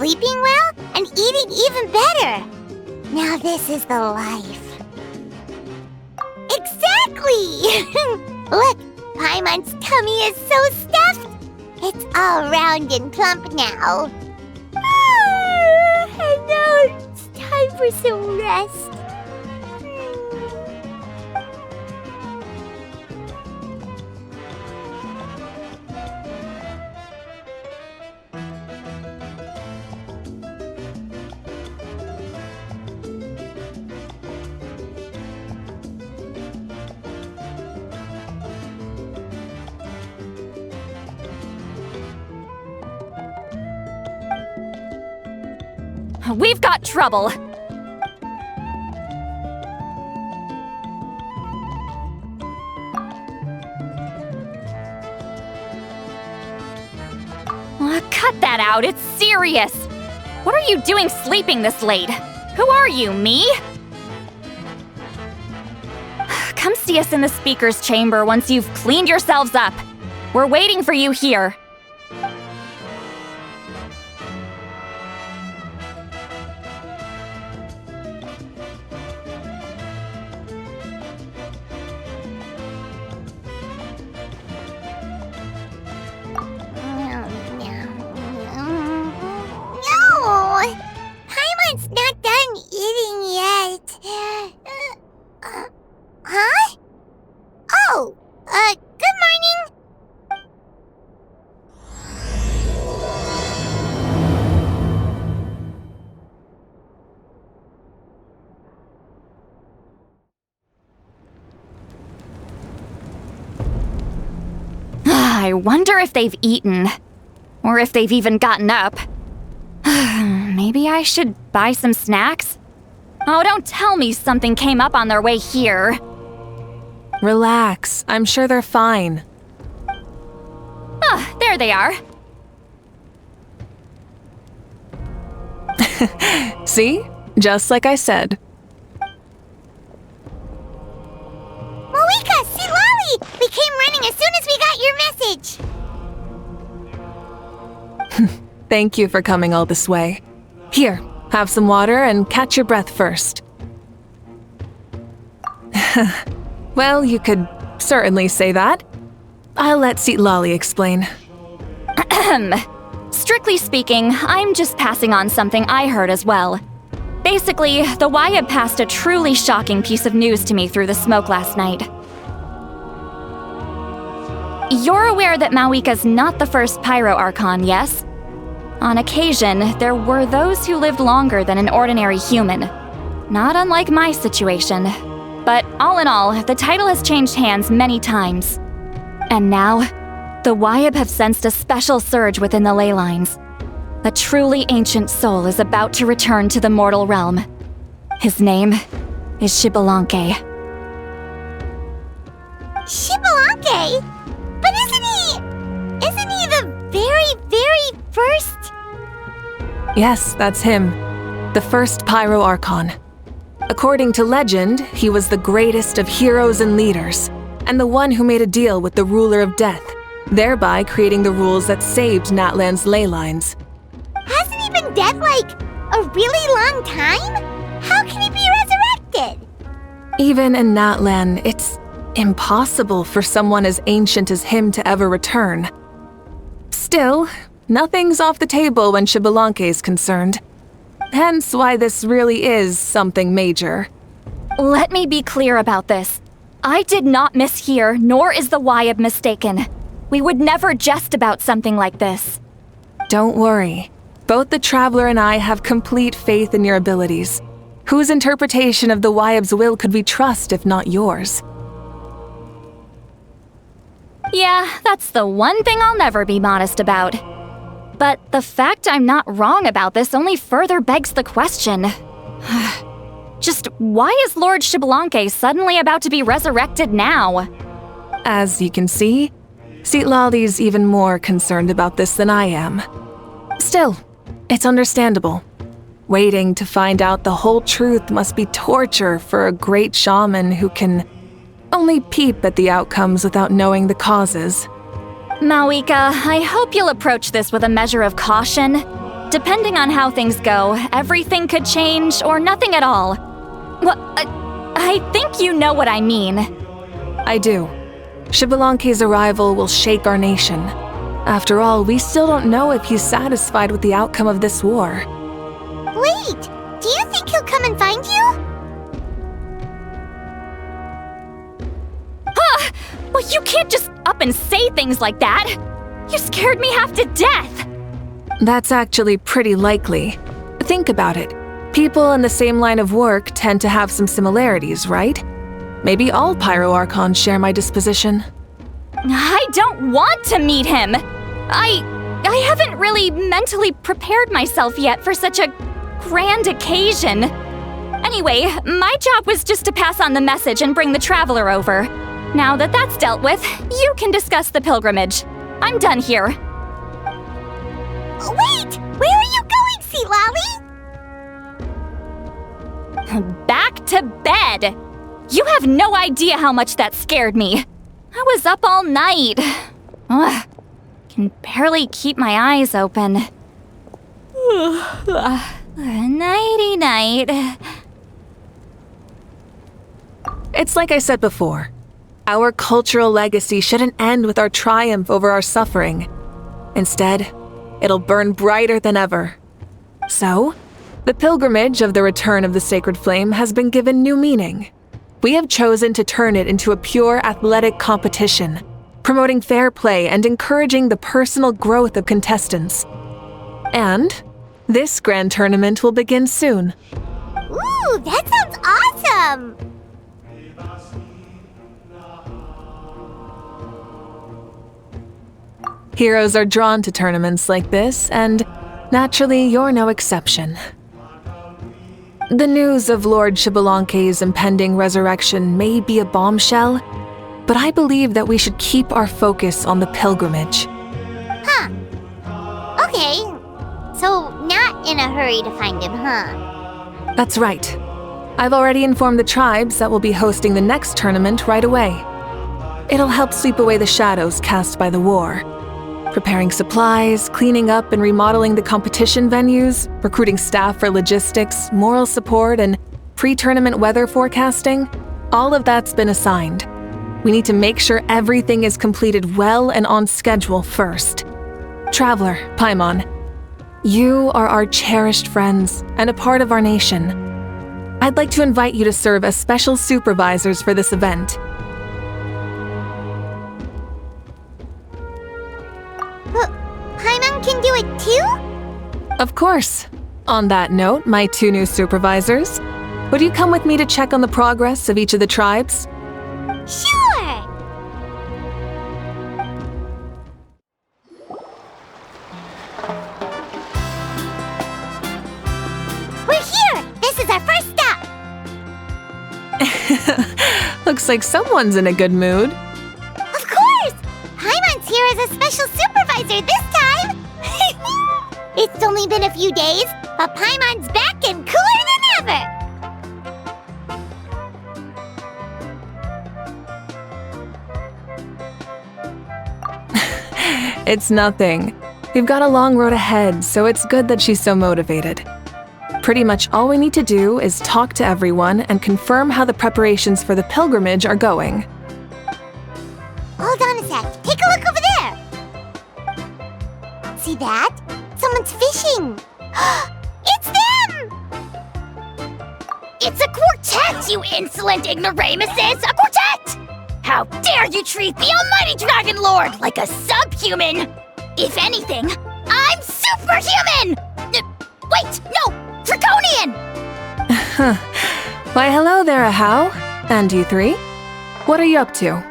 sleeping well, and eating even better. Now this is the life. Exactly! Look, Paimon's tummy is so stuffed. It's all round and plump now. And now it's time for some rest. We've got trouble. Cut that out, it's serious. What are you doing sleeping this late? Who are you, me? Come see us in the speaker's chamber once you've cleaned yourselves up. We're waiting for you here. I wonder if they've eaten. Or if they've even gotten up. Maybe I should buy some snacks? Oh, don't tell me something came up on their way here. Relax. I'm sure they're fine. Ah, there they are. See? Just like I said. Mawuike, see Lolly! We came running as soon as we got your message. Thank you for coming all this way. Here, have some water and catch your breath first. Well, you could certainly say that. I'll let Lolly explain. Strictly speaking, I'm just passing on something I heard as well. Basically, the Wayab passed a truly shocking piece of news to me through the smoke last night. You're aware that Mawuike's not the first Pyro Archon, yes? On occasion, there were those who lived longer than an ordinary human. Not unlike my situation. But all in all, the title has changed hands many times. And now, the Wayab have sensed a special surge within the ley lines. A truly ancient soul is about to return to the mortal realm. His name is Shbalanke. Shbalanke? But isn't he the very, very first? Yes, that's him. The first Pyro Archon. According to legend, he was the greatest of heroes and leaders, and the one who made a deal with the ruler of death, thereby creating the rules that saved Natlan's ley lines. Hasn't he been dead like a really long time? How can he be resurrected? Even in Natlan, it's impossible for someone as ancient as him to ever return. Still, nothing's off the table when Shbalanke is concerned. Hence why this really is something major. Let me be clear about this. I did not mishear, nor is the Wayab mistaken. We would never jest about something like this. Don't worry. Both the Traveler and I have complete faith in your abilities. Whose interpretation of the Wayab's will could we trust if not yours? Yeah, that's the one thing I'll never be modest about. But the fact I'm not wrong about this only further begs the question. Just why is Lord Shbalanke suddenly about to be resurrected now? As you can see, Lolly's even more concerned about this than I am. Still, it's understandable. Waiting to find out the whole truth must be torture for a great shaman who can only peep at the outcomes without knowing the causes. Mawuike, I hope you'll approach this with a measure of caution. Depending on how things go, everything could change or nothing at all. Well, I think you know what I mean. I do. Shbalanke's arrival will shake our nation. After all, we still don't know if he's satisfied with the outcome of this war. Wait, do you think he'll come and find you? Well, you can't just up and say things like that. You scared me half to death. That's actually pretty likely. Think about it. People in the same line of work tend to have some similarities, right? Maybe all Pyro Archons share my disposition. I don't want to meet him. I haven't really mentally prepared myself yet for such a grand occasion. Anyway, my job was just to pass on the message and bring the traveler over. Now that that's dealt with, you can discuss the pilgrimage. I'm done here. Wait! Where are you going, Sea Lolly? Back to bed! You have no idea how much that scared me. I was up all night. Ugh, can barely keep my eyes open. Nighty-night. It's like I said before. Our cultural legacy shouldn't end with our triumph over our suffering. Instead, it'll burn brighter than ever. So, the pilgrimage of the return of the sacred flame has been given new meaning. We have chosen to turn it into a pure athletic competition, promoting fair play and encouraging the personal growth of contestants. And this grand tournament will begin soon. Ooh, that sounds awesome! Heroes are drawn to tournaments like this, and naturally, you're no exception. The news of Lord Shbalanke's impending resurrection may be a bombshell, but I believe that we should keep our focus on the pilgrimage. Huh. Okay. So, not in a hurry to find him, huh? That's right. I've already informed the tribes that we'll be hosting the next tournament right away. It'll help sweep away the shadows cast by the war. Preparing supplies, cleaning up and remodeling the competition venues, recruiting staff for logistics, moral support, and pre-tournament weather forecasting, all of that's been assigned. We need to make sure everything is completed well and on schedule first. Traveler, Paimon, you are our cherished friends and a part of our nation. I'd like to invite you to serve as special supervisors for this event. Paimon can do it too? Of course. On that note, my two new supervisors, would you come with me to check on the progress of each of the tribes? Sure! We're here! This is our first stop! Looks like someone's in a good mood. Of course! Paimon's here as a special supervisor this time! It's only been a few days, but Paimon's back and cooler than ever! It's nothing. We've got a long road ahead, so it's good that she's so motivated. Pretty much all we need to do is talk to everyone and confirm how the preparations for the pilgrimage are going. Hold on a sec. Take a look over there! See that? Someone's fishing! It's them! It's a quartet, you insolent ignoramuses! A quartet! How dare you treat the almighty Dragon Lord like a subhuman! If anything, I'm superhuman! Wait, no! Draconian! Why, hello there, Ahau. And you three? What are you up to?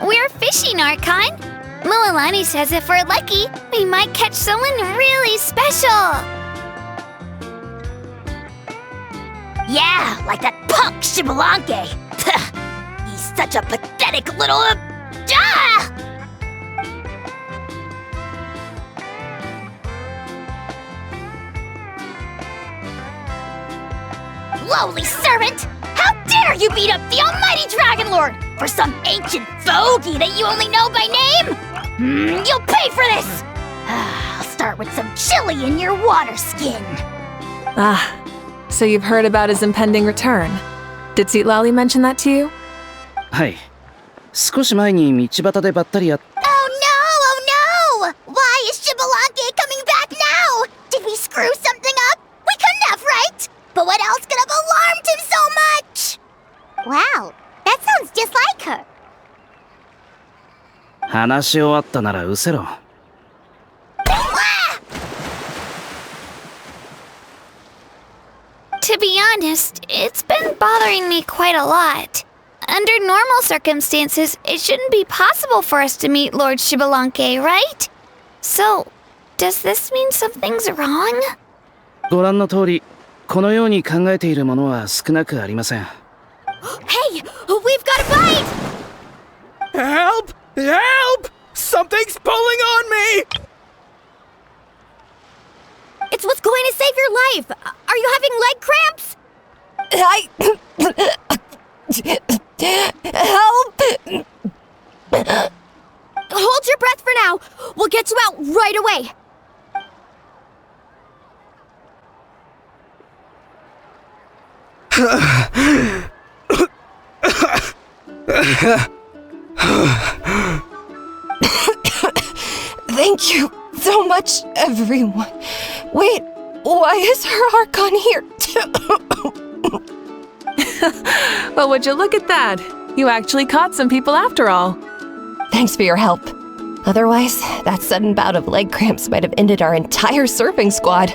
We're fishing, Archon. Mualani says if we're lucky, we might catch someone really special. Yeah, like that punk Shblanke. He's such a pathetic little... Lowly servant! How dare you beat up the almighty Dragon Lord for some ancient fogey that you only know by name? You'll pay for this! I'll start start with some chili in your water skin. Ah, so you've heard about his impending return. Did Citlali mention that to you? はい。少し前に道端でばったり会っ Oh no! Why is Shbalanke coming back now? Did we screw something up? We couldn't have, right? But what else could have alarmed him so much? Wow, that sounds just like her. 話し終わったなら失せろ。To be honest, it's been bothering me quite a lot. Under normal circumstances, it shouldn't be possible for us to meet Lord Shbalanke, right? So, does this mean something's wrong? ご覧の通り、このように考えている者は少なくありません。Hey, we've got a bite! Help! Help! Something's pulling on me! It's what's going to save your life! Are you having leg cramps? Help! Hold your breath for now! We'll get you out right away! Thank you so much, everyone. Wait, why is her Archon here? Well, would you look at that? You actually caught some people after all. Thanks for your help. Otherwise, that sudden bout of leg cramps might have ended our entire surfing squad.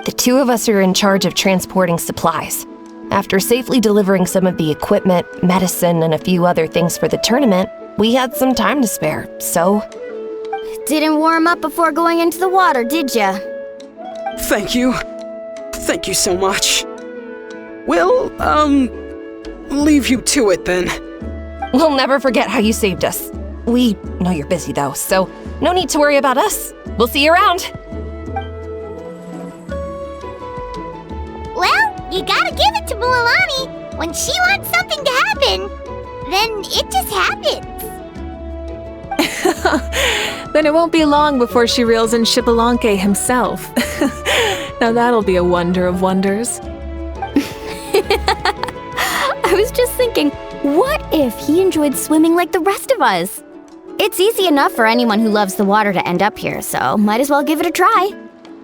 The two of us are in charge of transporting supplies. After safely delivering some of the equipment, medicine, and a few other things for the tournament, we had some time to spare, so... Didn't warm up before going into the water, did ya? Thank you. Thank you so much. We'll, leave you to it then. We'll never forget how you saved us. We know you're busy though, so no need to worry about us. We'll see you around. Well, you gotta give it to Mualani. When she wants something to happen, then it just happens. Then it won't be long before she reels in Shbalanke himself. Now that'll be a wonder of wonders. I was just thinking, what if he enjoyed swimming like the rest of us? It's easy enough for anyone who loves the water to end up here, so might as well give it a try.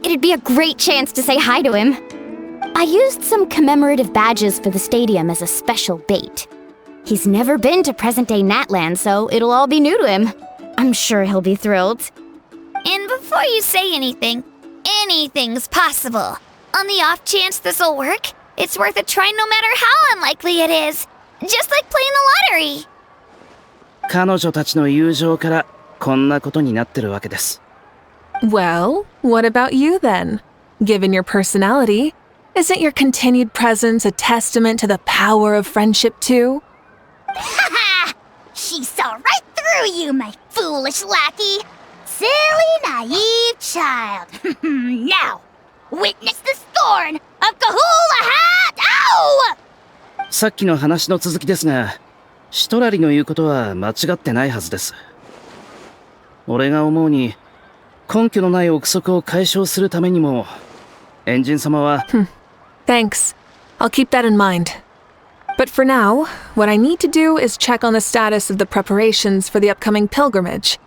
It'd be a great chance to say hi to him. I used some commemorative badges for the stadium as a special bait. He's never been to present-day Natland, so it'll all be new to him. I'm sure he'll be thrilled. And before you say anything, anything's possible. On the off chance this'll work, it's worth a try no matter how unlikely it is. Just like playing the lottery. 彼女たちの友情からこんなことになってるわけです。Well, what about you then? Given your personality, isn't your continued presence a testament to the power of friendship too? Ha! She saw right through you, my foolish lackey. Silly, naive child. Now, witness the scorn of Kahula Hat! Ow! さっきの話の続きですが、シトラリの言うことは間違ってないはずです。俺が思うに、根拠のない憶測を解消するためにも、エンジン様は... Thanks. I'll keep that in mind. But for now, what I need to do is check on the status of the preparations for the upcoming pilgrimage.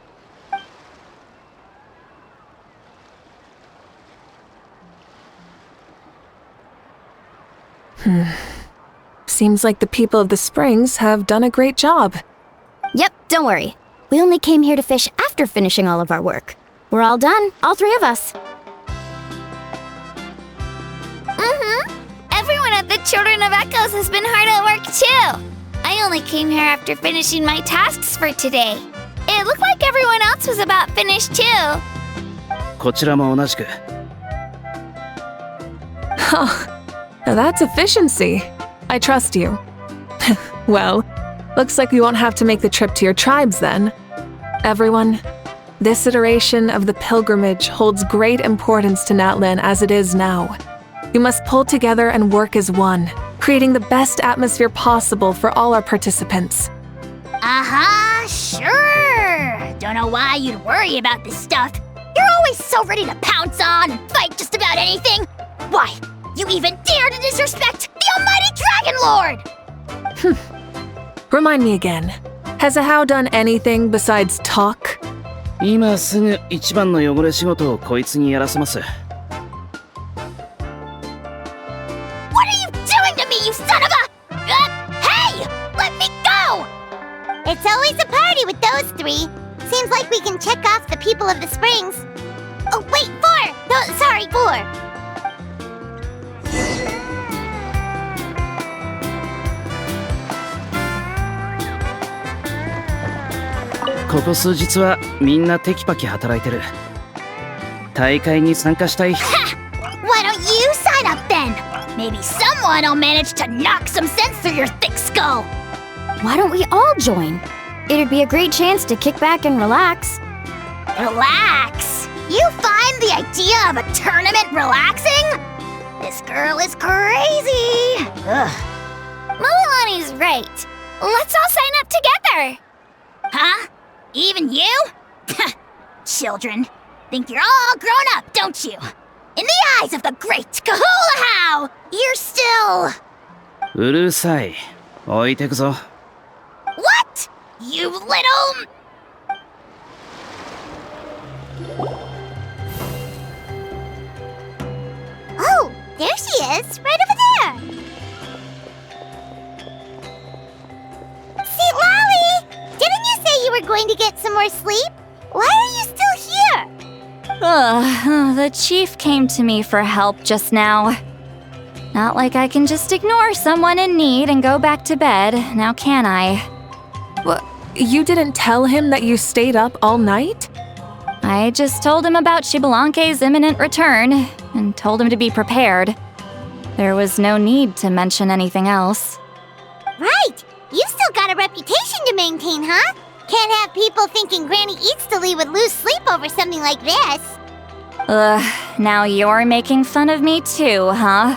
Seems like the people of the Springs have done a great job. Yep, don't worry. We only came here to fish after finishing all of our work. We're all done, all three of us. Everyone at the Children of Echoes has been hard at work too. I only came here after finishing my tasks for today. It looked like everyone else was about finished too. こちらも同じく。Now that's efficiency. I trust you. Well, looks like we won't have to make the trip to your tribes then. Everyone, this iteration of the pilgrimage holds great importance to Natlan as it is now. We must pull together and work as one, creating the best atmosphere possible for all our participants. Uh-huh. Sure. Don't know why you'd worry about this stuff. You're always so ready to pounce on and fight just about anything. Why, you even dare to disrespect the almighty Dragon Lord! Remind me again. Has a how done anything besides talk? 今すぐ一番の汚れ仕事をこいつにやらせます。What are you doing to me, you son of a... hey! Let me go! It's always a party with those three. Seems like we can check off the people of the springs. Oh, wait, 4! No, sorry, 4. ここ数日はみんなテキパキ働いてる。大会に参加したい。Ha! Why don't you sign up then? Maybe someone will manage to knock some sense through your thick skull. Why don't we all join? It'd be a great chance to kick back and relax. Relax? You find the idea of a tournament relaxing? This girl is crazy. Ugh. Mulilani's right. Let's all sign up together. Huh? Even you? Children, think you're all grown up, don't you? In the eyes of the great Kahula-How, you're still... うるさい。置いてくぞ。What? You little... Oh, there she is, right over there. See, Lolly, didn't you say you were going to get some more sleep? Why are you still here? The chief came to me for help just now. Not like I can just ignore someone in need and go back to bed, now can I? What? You didn't tell him that you stayed up all night? I just told him about Shbalanke's imminent return, and told him to be prepared. There was no need to mention anything else. Right, you've still got a reputation to maintain, huh? Can't have people thinking Granny Eatstily would lose sleep over something like this. Now you're making fun of me too, huh?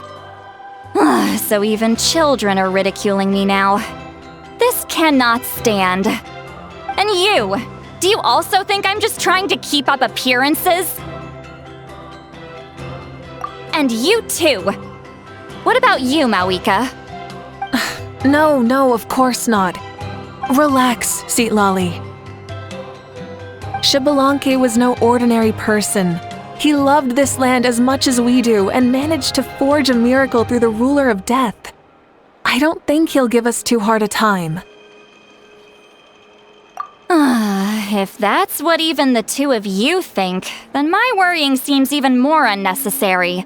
So even children are ridiculing me now. This cannot stand. And you! Do you also think I'm just trying to keep up appearances? And you too! What about you, Mawuike? No, of course not. Relax, Seatlolly. Shbalanke was no ordinary person. He loved this land as much as we do and managed to forge a miracle through the ruler of death. I don't think he'll give us too hard a time. If that's what even the two of you think, then my worrying seems even more unnecessary.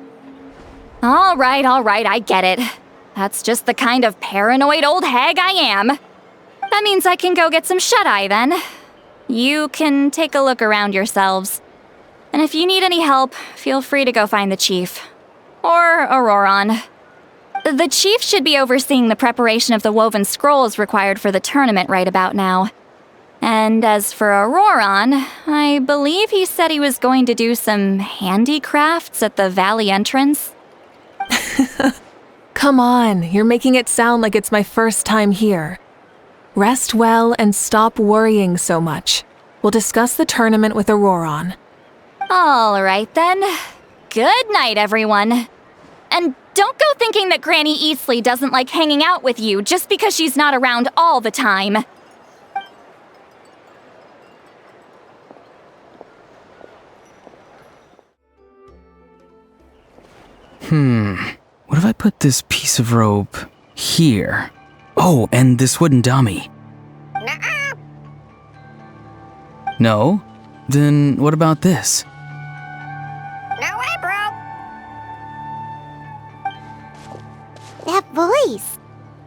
All right, I get it. That's just the kind of paranoid old hag I am. That means I can go get some shut-eye then. You can take a look around yourselves. And if you need any help, feel free to go find the chief. Or Ororon. The chief should be overseeing the preparation of the woven scrolls required for the tournament right about now. And as for Ororon, I believe he said he was going to do some handicrafts at the valley entrance. Come on, you're making it sound like it's my first time here. Rest well and stop worrying so much. We'll discuss the tournament with Ororon. All right then. Good night, everyone. And don't go thinking that Granny Eastly doesn't like hanging out with you just because she's not around all the time. What if I put this piece of rope here? Oh, and this wooden dummy. Nuh-uh. No? Then what about this? No way, bro. That voice.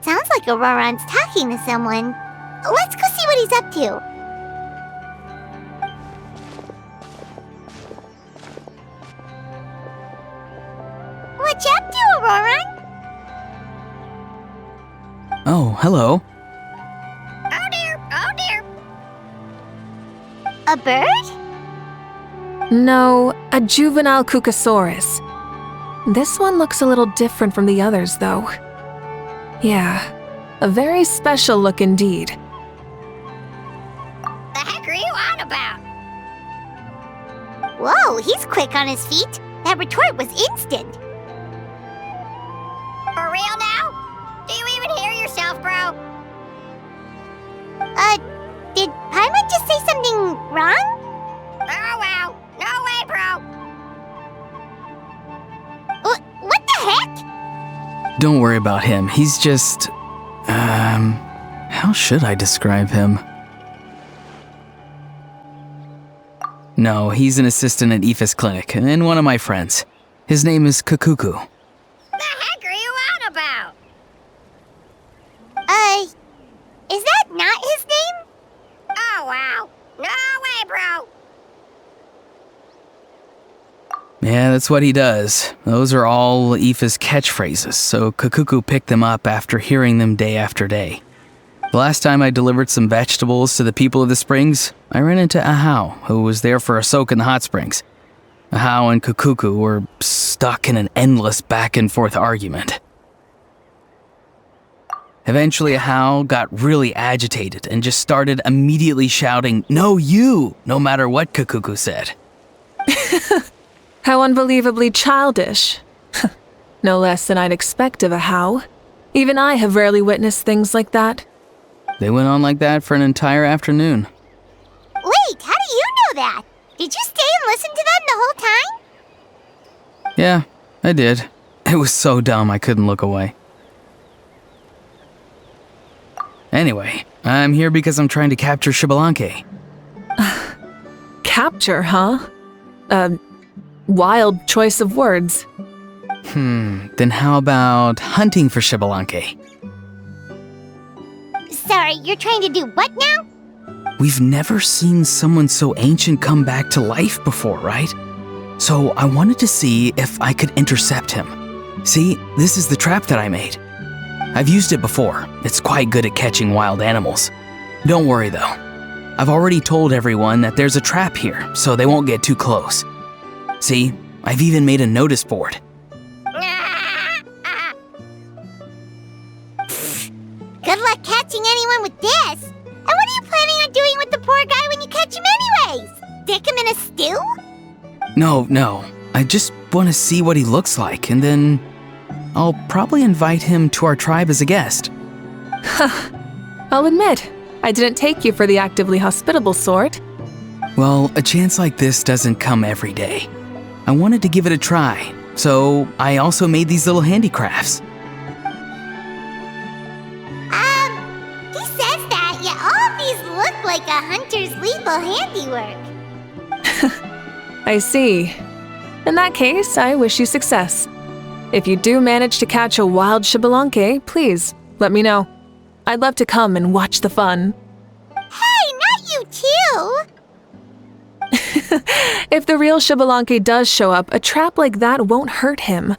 Sounds like Ororon's talking to someone. Let's go see what he's up to. What you up to, Ororon? Oh, hello. Oh dear. A bird? No, a juvenile Cucasaurus. This one looks a little different from the others, though. Yeah, a very special look indeed. Whoa, he's quick on his feet. That retort was instant. For real now? Do you even hear yourself, bro? Did Paimon just say something wrong? Oh, wow. No way, bro. What the heck? Don't worry about him. He's just... how should I describe him? No, he's an assistant at Aoife's clinic, and one of my friends. His name is Kakuku. The heck are you on about? Is that not his name? Oh, wow. No way, bro. Yeah, that's what he does. Those are all Aoife's catchphrases, so Kakuku picked them up after hearing them day after day. The last time I delivered some vegetables to the people of the springs, I ran into Ahau, who was there for a soak in the hot springs. Ahau and Kakuku were stuck in an endless back-and-forth argument. Eventually, Ahau got really agitated and just started immediately shouting, "No, you!" no matter what Kakuku said. How unbelievably childish. No less than I'd expect of a How. Even I have rarely witnessed things like that. They went on like that for an entire afternoon. Wait, how do you know that? Did you stay and listen to them the whole time? Yeah, I did. It was so dumb I couldn't look away. Anyway, I'm here because I'm trying to capture Shbalanke. Capture, huh? Wild choice of words. Then how about hunting for Shbalanke? Sorry, you're trying to do what now? We've never seen someone so ancient come back to life before, right? So I wanted to see if I could intercept him. See, this is the trap that I made. I've used it before. It's quite good at catching wild animals. Don't worry though. I've already told everyone that there's a trap here, so they won't get too close. See, I've even made a notice board. Good luck catching anyone with this. And what are you planning on doing with the poor guy when you catch him anyways? Stick him in a stew? No. I just want to see what he looks like, and then I'll probably invite him to our tribe as a guest. I'll admit, I didn't take you for the actively hospitable sort. Well, a chance like this doesn't come every day. I wanted to give it a try, so I also made these little handicrafts. He says that, yet all of these look like a hunter's lethal handiwork. I see. In that case, I wish you success. If you do manage to catch a wild Shbalanke, please, let me know. I'd love to come and watch the fun. Hey, not you too! If the real Shbalanke does show up, a trap like that won't hurt him.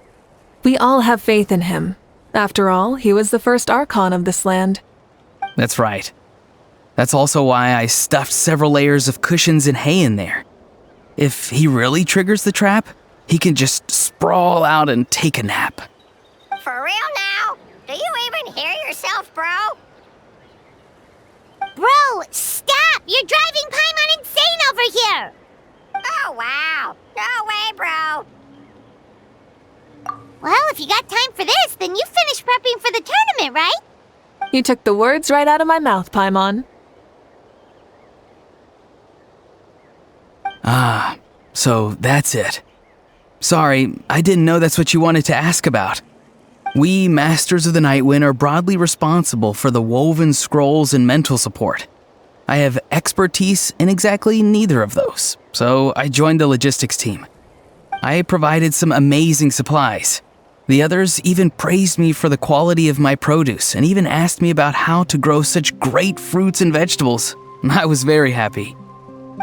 We all have faith in him. After all, he was the first Archon of this land. That's right. That's also why I stuffed several layers of cushions and hay in there. If he really triggers the trap, he can just sprawl out and take a nap. For real now? Do you even hear yourself, bro? Bro, stop! You're driving Paimon insane over here! Oh, wow. No way, bro. Well, if you got time for this, then you finished prepping for the tournament, right? You took the words right out of my mouth, Paimon. Ah, so that's it. Sorry, I didn't know that's what you wanted to ask about. We, Masters of the Nightwind, are broadly responsible for the woven scrolls and mental support. I have expertise in exactly neither of those, so I joined the logistics team. I provided some amazing supplies. The others even praised me for the quality of my produce and even asked me about how to grow such great fruits and vegetables. I was very happy.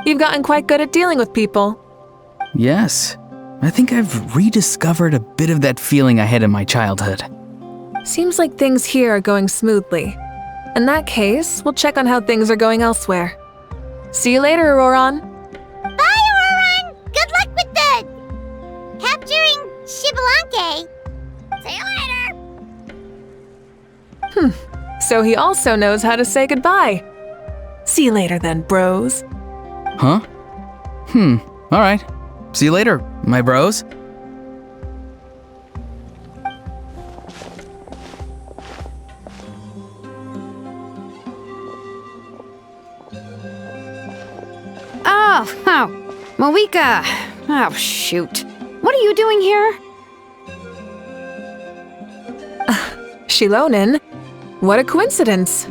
You've gotten quite good at dealing with people. Yes, I think I've rediscovered a bit of that feeling I had in my childhood. Seems like things here are going smoothly. In that case, we'll check on how things are going elsewhere. See you later, Ororon. Bye, Ororon! Good luck with the... capturing Shbalanke. See you later. So he also knows how to say goodbye. See you later then, bros. Huh? Alright. See you later, my bros. Oh, Mawuike. Oh, shoot. What are you doing here? Shilonen, what a coincidence.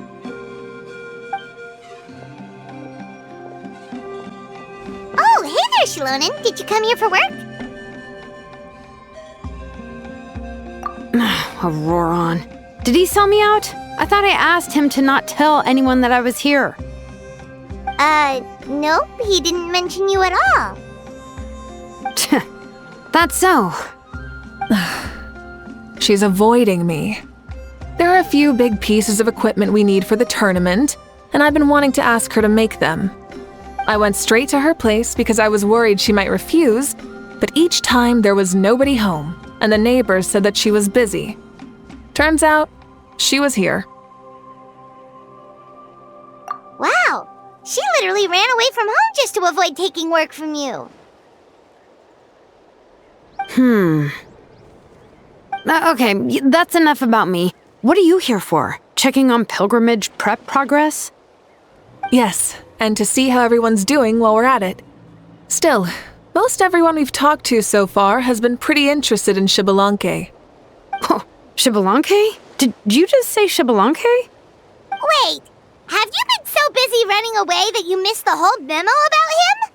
Oh, hey there, Shilonen. Did you come here for work? Ororon. Did he sell me out? I thought I asked him to not tell anyone that I was here. Nope, he didn't mention you at all. That's so. She's avoiding me. There are a few big pieces of equipment we need for the tournament, and I've been wanting to ask her to make them. I went straight to her place because I was worried she might refuse, but each time there was nobody home, and the neighbors said that she was busy. Turns out, she was here. Wow, she literally ran away from home just to avoid taking work from you. Okay, that's enough about me. What are you here for? Checking on pilgrimage prep progress? Yes, and to see how everyone's doing while we're at it. Still, most everyone we've talked to so far has been pretty interested in Shbalanke. Oh, Shbalanke? Did you just say Shbalanke? Wait, have you been so busy running away that you missed the whole memo about him?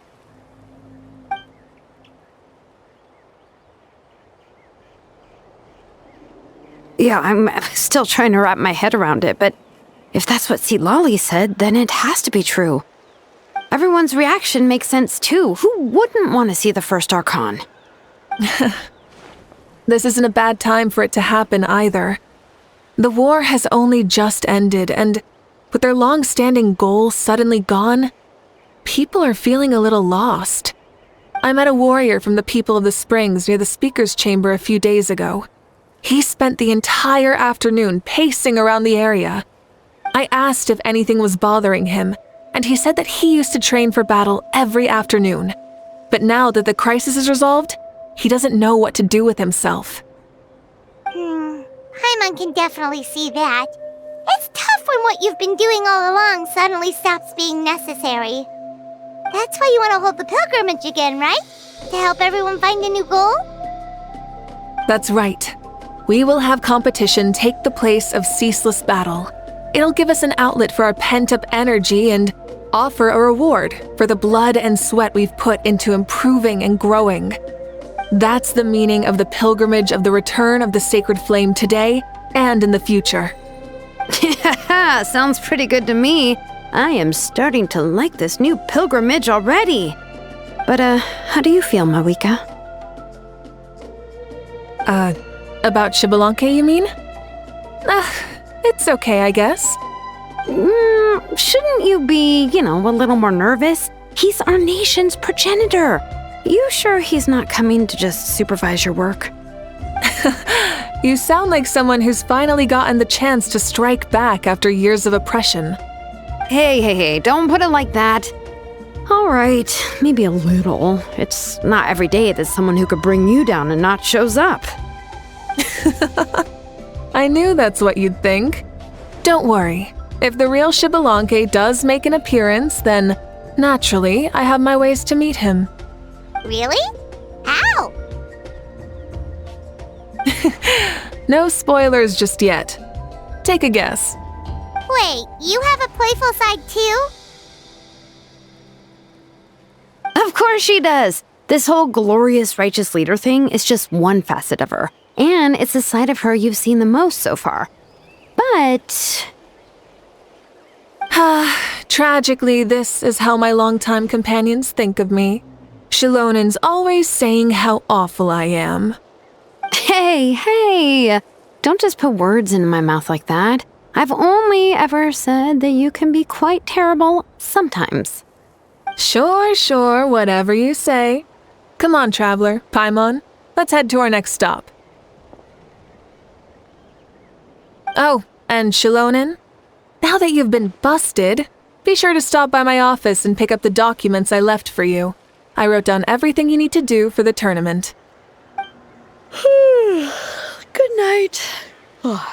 Yeah, I'm still trying to wrap my head around it, but if that's what Citlali said, then it has to be true. Everyone's reaction makes sense too. Who wouldn't want to see the first Archon? This isn't a bad time for it to happen either. The war has only just ended, and with their long-standing goal suddenly gone, people are feeling a little lost. I met a warrior from the People of the Springs near the Speaker's Chamber a few days ago. He spent the entire afternoon pacing around the area. I asked if anything was bothering him, and he said that he used to train for battle every afternoon. But now that the crisis is resolved, he doesn't know what to do with himself. Paimon can definitely see that. It's tough when what you've been doing all along suddenly stops being necessary. That's why you want to hold the pilgrimage again, right? To help everyone find a new goal? That's right. We will have competition take the place of ceaseless battle. It'll give us an outlet for our pent-up energy and offer a reward for the blood and sweat we've put into improving and growing. That's the meaning of the pilgrimage of the return of the sacred flame today and in the future. Sounds pretty good to me. I am starting to like this new pilgrimage already. But, how do you feel, Mawuike? About Shbalanke, you mean? It's okay, I guess. Shouldn't you be, a little more nervous? He's our nation's progenitor. You sure he's not coming to just supervise your work? You sound like someone who's finally gotten the chance to strike back after years of oppression. Hey, don't put it like that. All right, maybe a little. It's not every day that someone who could bring you down a notch shows up. I knew that's what you'd think. Don't worry. If the real Shbalanke does make an appearance, then naturally I have my ways to meet him. Really? How? No spoilers just yet. Take a guess. Wait, you have a playful side too? Of course she does. This whole glorious righteous leader thing is just one facet of her. And it's the side of her you've seen the most so far. But... Tragically, this is how my longtime companions think of me. Shilonen's always saying how awful I am. Hey! Don't just put words into my mouth like that. I've only ever said that you can be quite terrible sometimes. Sure, whatever you say. Come on, traveler, Paimon. Let's head to our next stop. Oh, and Shilonen, now that you've been busted, be sure to stop by my office and pick up the documents I left for you. I wrote down everything you need to do for the tournament. Good night. And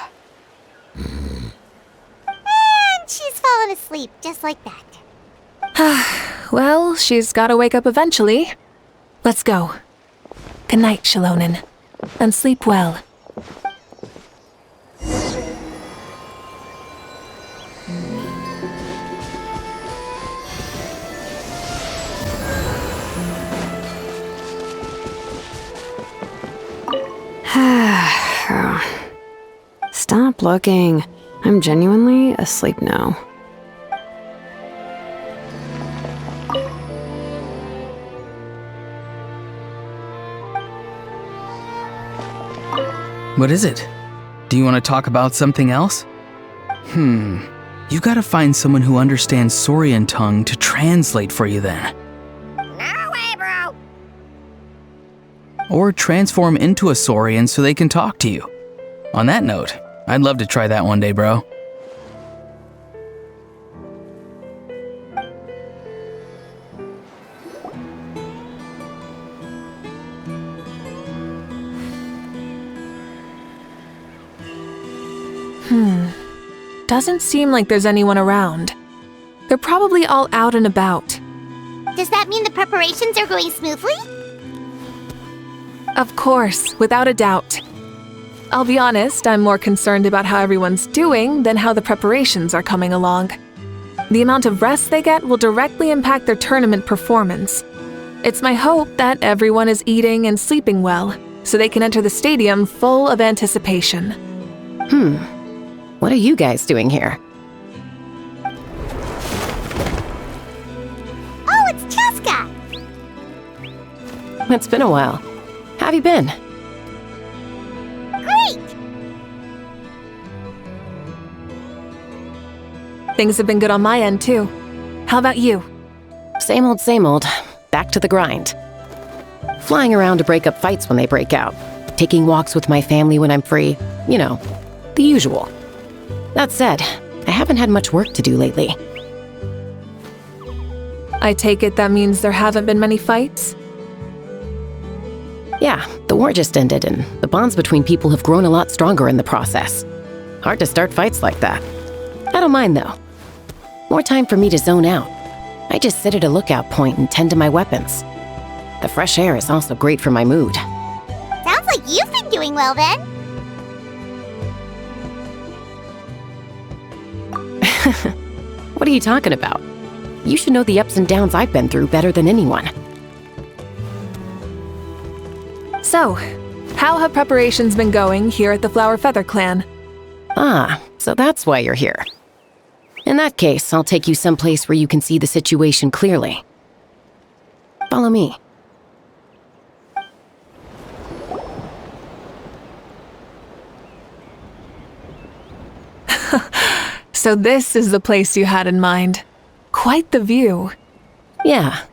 she's fallen asleep just like that. Well, she's gotta wake up eventually. Let's go. Good night, Shilonen. And sleep well. Stop looking. I'm genuinely asleep now. What is it? Do you want to talk about something else? You gotta find someone who understands Saurian tongue to translate for you then. No way, bro! Or transform into a Saurian so they can talk to you. On that note, I'd love to try that one day, bro. Doesn't seem like there's anyone around. They're probably all out and about. Does that mean the preparations are going smoothly? Of course, without a doubt. I'll be honest, I'm more concerned about how everyone's doing than how the preparations are coming along. The amount of rest they get will directly impact their tournament performance. It's my hope that everyone is eating and sleeping well, so they can enter the stadium full of anticipation. What are you guys doing here? Oh, it's Chaska! It's been a while. How have you been? Great! Things have been good on my end, too. How about you? Same old, same old. Back to the grind. Flying around to break up fights when they break out. Taking walks with my family when I'm free. You know, the usual. That said, I haven't had much work to do lately. I take it that means there haven't been many fights? Yeah, the war just ended, and the bonds between people have grown a lot stronger in the process. Hard to start fights like that. I don't mind, though. More time for me to zone out. I just sit at a lookout point and tend to my weapons. The fresh air is also great for my mood. Sounds like you've been doing well then. What are you talking about? You should know the ups and downs I've been through better than anyone. So, how have preparations been going here at the Flower Feather Clan? Ah, so that's why you're here. In that case, I'll take you someplace where you can see the situation clearly. Follow me. So this is the place you had in mind. Quite the view. Yeah.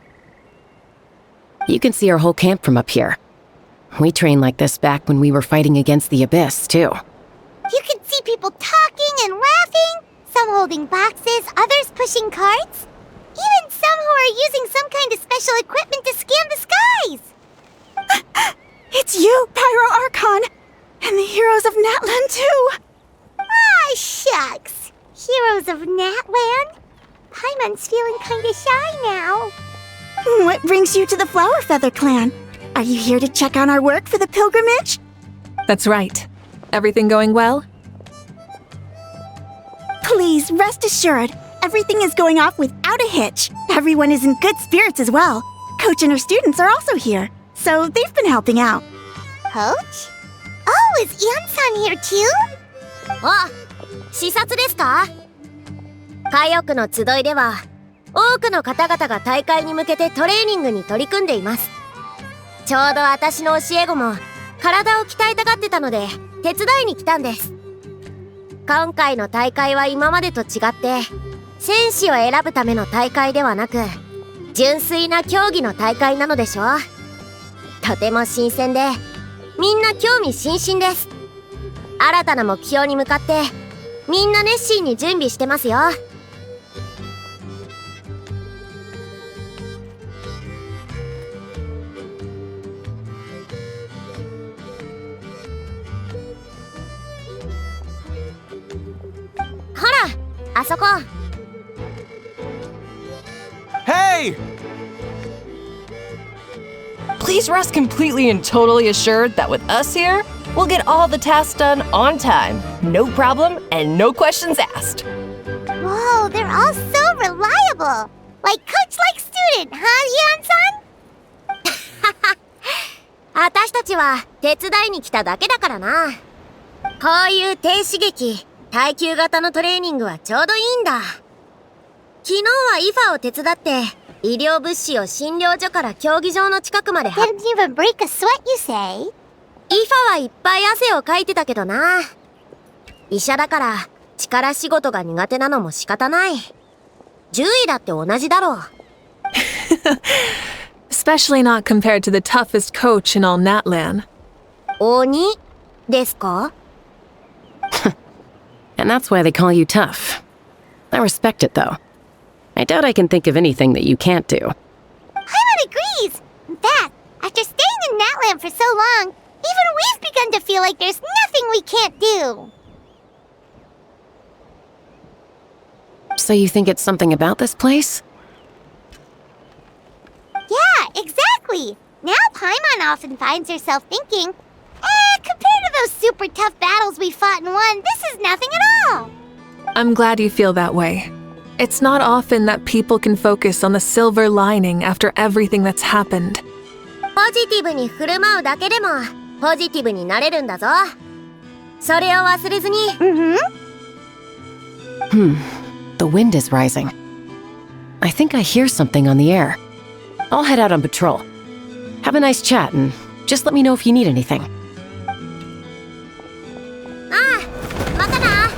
You can see our whole camp from up here. We trained like this back when we were fighting against the Abyss, too. You can see people talking and laughing, some holding boxes, others pushing carts. Even some who are using some kind of special equipment to scan the skies. It's you, Pyro Archon! And the heroes of Natlan, too! Ah, shucks. Heroes of Natlan? Paimon's feeling kinda shy now. What brings you to the Flower Feather Clan? Are you here to check on our work for the pilgrimage? That's right. Everything going well? Please, rest assured, everything is going off without a hitch. Everyone is in good spirits as well. Coach and her students are also here, so they've been helping out. Coach? Oh, is Ian-san here too? あ、視察ですか？火翼の集いでは、多くの方々が大会に向けてトレーニングに取り組んでいます。ちょうど私の教え子も体を鍛えたがってたので手伝いに来たんです。今回の大会は今までと違って戦士を選ぶための大会ではなく純粋な競技の大会なのでしょ。とても新鮮でみんな興味津々です。新たな目標に向かってみんな熱心に準備してますよ。あそこ。Hey! Please rest completely and totally assured that with us here, we'll get all the tasks done on time. No problem and no questions asked. Whoa, they're all so reliable. Like coach like student, huh, Hyeon-san? 私たちは手伝いに来ただけだからな。こういう低刺激、耐久型のトレーニングはちょうどいいんだ。昨日はイファを手伝って、医療物資を診療所から競技場の近くまで Didn't even break a sweat, you say? イファはいっぱい汗をかいてたけどな。医者だから力仕事が苦手なのも仕方ない。獣医だって同じだろう。Especially not compared to the toughest coach in all Natlan. 鬼ですか? And that's why they call you tough. I respect it, though. I doubt I can think of anything that you can't do. Paimon agrees! In fact, after staying in Natlan for so long, even we've begun to feel like there's nothing we can't do. So you think it's something about this place? Yeah, exactly! Now Paimon often finds herself thinking, compared to those super tough battles we fought and won, this is nothing at all! I'm glad you feel that way. It's not often that people can focus on the silver lining after everything that's happened. ポジティブに振る舞うだけでもポジティブになれるんだぞ。それを忘れずに。The wind is rising. I think I hear something on the air. I'll head out on patrol. Have a nice chat and just let me know if you need anything. ああ、またな。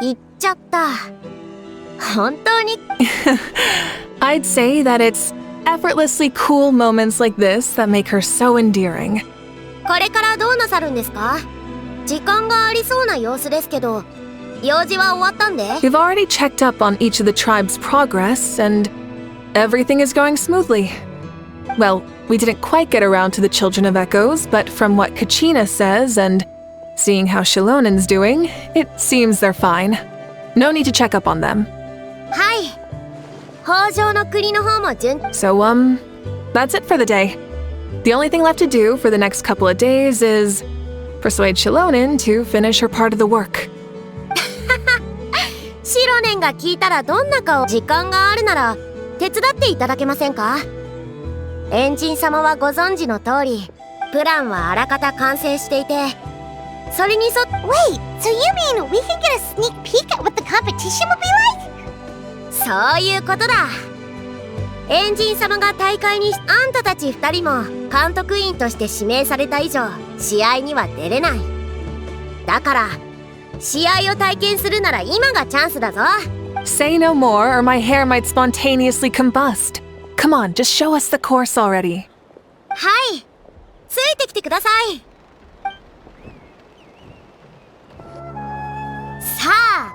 行っちゃった。本当に。I'd say that it's effortlessly cool moments like this that make her so endearing. これからどうなさるんですか？時間がありそうな様子ですけど、用事は終わったんで。We've already checked up on each of the tribe's progress, and everything is going smoothly. Well, we didn't quite get around to the Children of Echoes, but from what Kachina says and seeing how Shilonen's doing, it seems they're fine. No need to check up on them. はい。北条の国の方も順。So, that's it for the day. The only thing left to do for the next couple of days is persuade Shilonen to finish her part of the work. シロネンが聞いたらどんな顔。時間があるなら手伝っていただけませんか？エンジン様はご存知の通り、プランはあらかた完成していて、それに沿っ。Wait, so you mean we can get a sneak peek at what the competition will be like? そういうことだ。エンジン様が大会にあんたたち2人も監督員として指名された以上、試合には出れない。だから試合を体験するなら今がチャンスだぞ。Say no more or my hair might spontaneously combust. Come on, just show us the course already. はい、ついてきてください。さあ、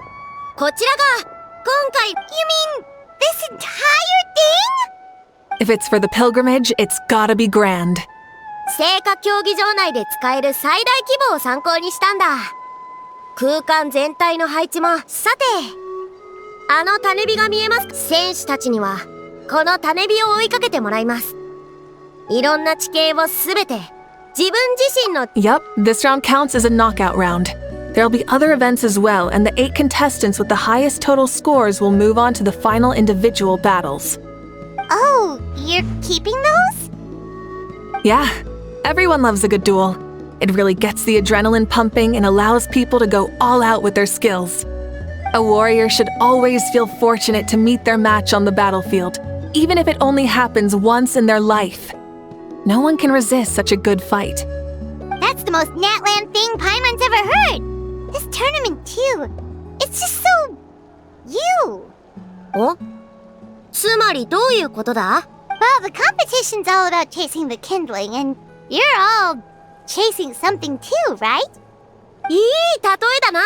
こちらが今回。 You mean this entire thing? If it's for the pilgrimage, it's gotta be grand. 聖火競技場内で使える最大規模を参考にしたんだ。空間全体の配置も。さて、あの種火が見えます。選手たちにはこの種火を追いかけてもらいます。いろんな地形をすべて自分自身の。 Yup, this round counts as a knockout round. There'll be other events as well, and the 8 contestants with the highest total scores will move on to the final individual battles. Oh, you're keeping those? Yeah, everyone loves a good duel. It really gets the adrenaline pumping and allows people to go all out with their skills. A warrior should always feel fortunate to meet their match on the battlefield, even if it only happens once in their life. No one can resist such a good fight. That's the most Natland thing Paimon's ever heard. This tournament too. It's just so... you. お？つまりどういうことだ？ Well, the competition's all about chasing the kindling, and you're all chasing something too, right? いい例えだな。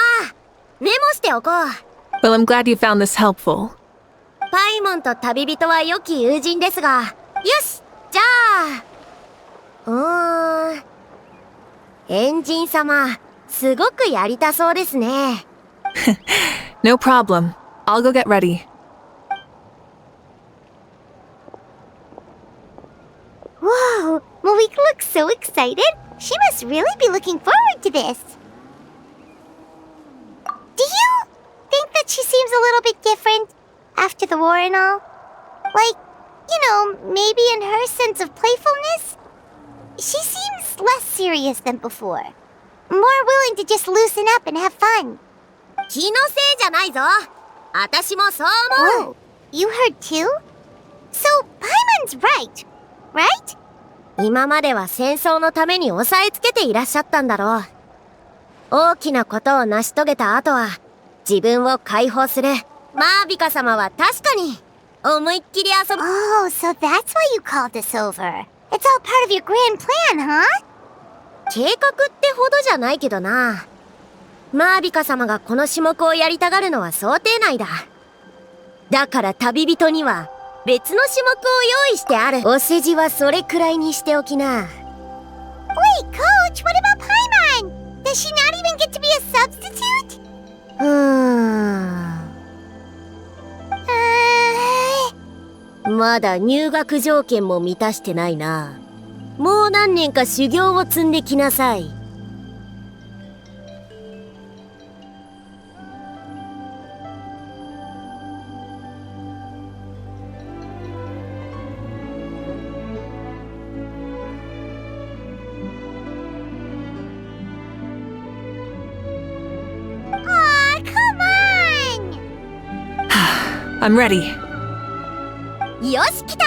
メモしておこう。Well, I'm glad you found this helpful. パイモンと旅人は良き友人ですが、よし、じゃあ、エンジン様、すごくやりたそうですね。No problem. I'll go get ready. Whoa, Mawuike looks so excited. She must really be looking forward to this. Do you think that she seems a little bit different after the war and all? Like, maybe in her sense of playfulness? She seems less serious than before. More willing to just loosen up and have fun. 気のせいじゃないぞ。私もそう思う。Oh, you heard too? So, Paimon's right, right? 今までは戦争のために押さえつけていらっしゃったんだろう。大きなことを成し遂げた後は、自分を解放する。マービカ様は確かに、思いっきり遊ぶ。Oh, so that's why you called this over. It's all part of your grand plan, huh? 計画ってほどじゃないけどな。マービカ様がこの種目をやりたがるのは想定内だ。だから旅人には別の種目を用意してある。お世辞はそれくらいにしておきな。Wait, Coach, what about Paimon? Does she not even get to be a substitute? まだ入学条件も満たしてないな。もう何年か修行を積んできなさい。I'm ready. よし、来た。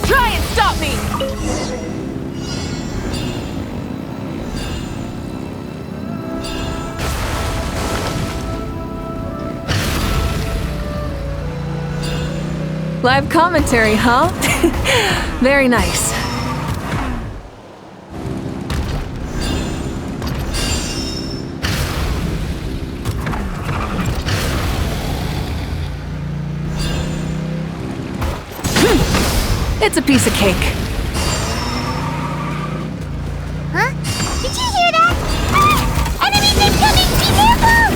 Try and stop me! Live commentary, huh? Very nice. It's a piece of cake. Huh? Did you hear that? Ah! Enemies incoming! Be careful!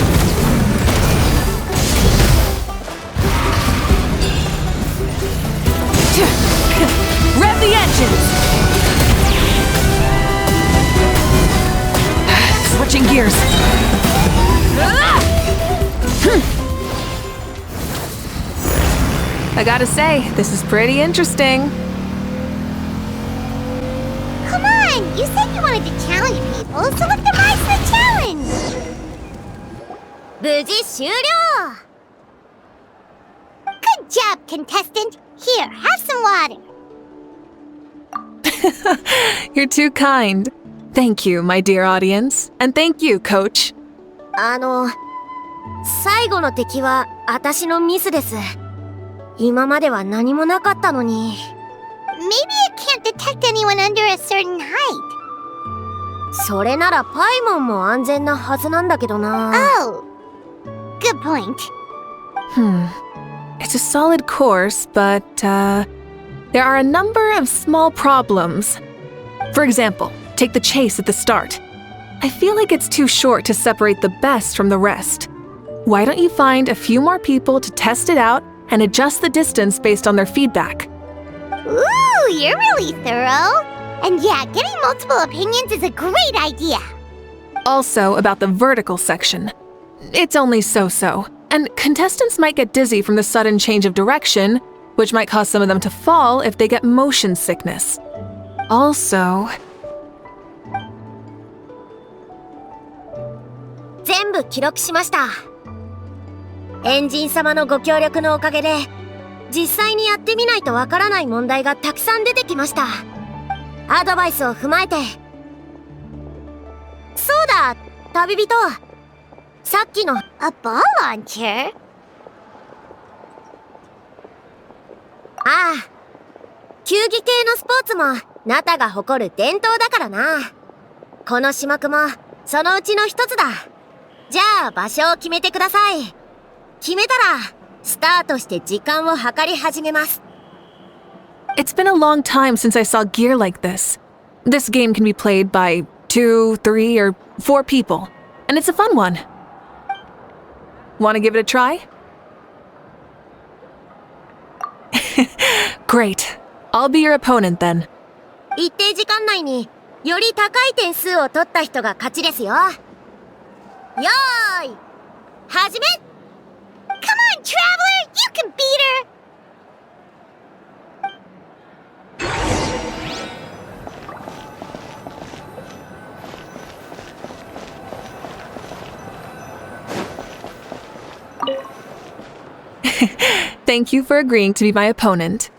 Rev the engines! Switching gears. I gotta say, this is pretty interesting. Come on! You said you wanted to challenge people, so let them rise to the challenge! 無事終了。 Good job, contestant! Here, have some water! You're too kind. Thank you, my dear audience. And thank you, Coach. 最後の敵は私のミスです。今までは何もなかったのに。Maybe it can't detect anyone under a certain height. それならパイモンも安全なはずなんだけどな。Oh, good point. It's a solid course, but, there are a number of small problems. For example, take the chase at the start. I feel like it's too short to separate the best from the rest. Why don't you find a few more people to test it out and adjust the distance based on their feedback? Ooh, you're really thorough. And yeah, getting multiple opinions is a great idea. Also, about the vertical section. It's only so-so, and contestants might get dizzy from the sudden change of direction, which might cause some of them to fall if they get motion sickness. Also... 全部記録しました。エンジン様のご協力のおかげで、実際にやってみないとわからない問題がたくさん出てきました。アドバイスを踏まえて。そうだ、旅人。さっきの A ball launcher? ああ、球技系のスポーツもナタが誇る伝統だからな。この種目もそのうちの一つだ。じゃあ場所を決めてください。決めたらスタートして時間を計り始めます。 It's been a long time since I saw gear like this. This game can be played by 2, 3, or 4 people, and it's a fun one. Want to give it a try? Great. I'll be your opponent then. 一定時間内により高い点数を取った人が勝ちですよ。よーい、始め！ Come on, Traveler! You can beat her! Thank you for agreeing to be my opponent.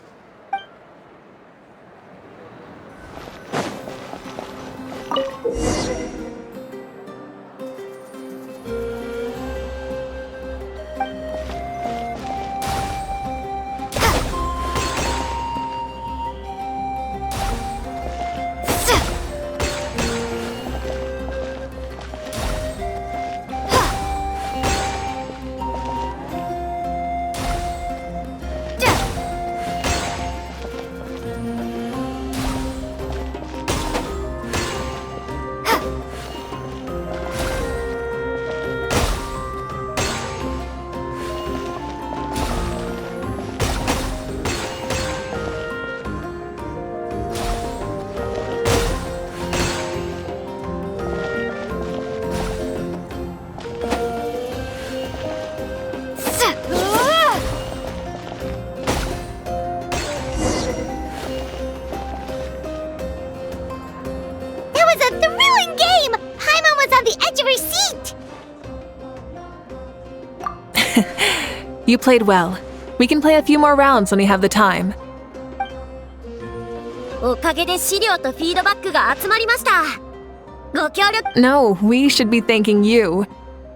You played well. We can play a few more rounds when we have the time. おかげで資料とフィードバックが集まりました。ご協力。 No, we should be thanking you.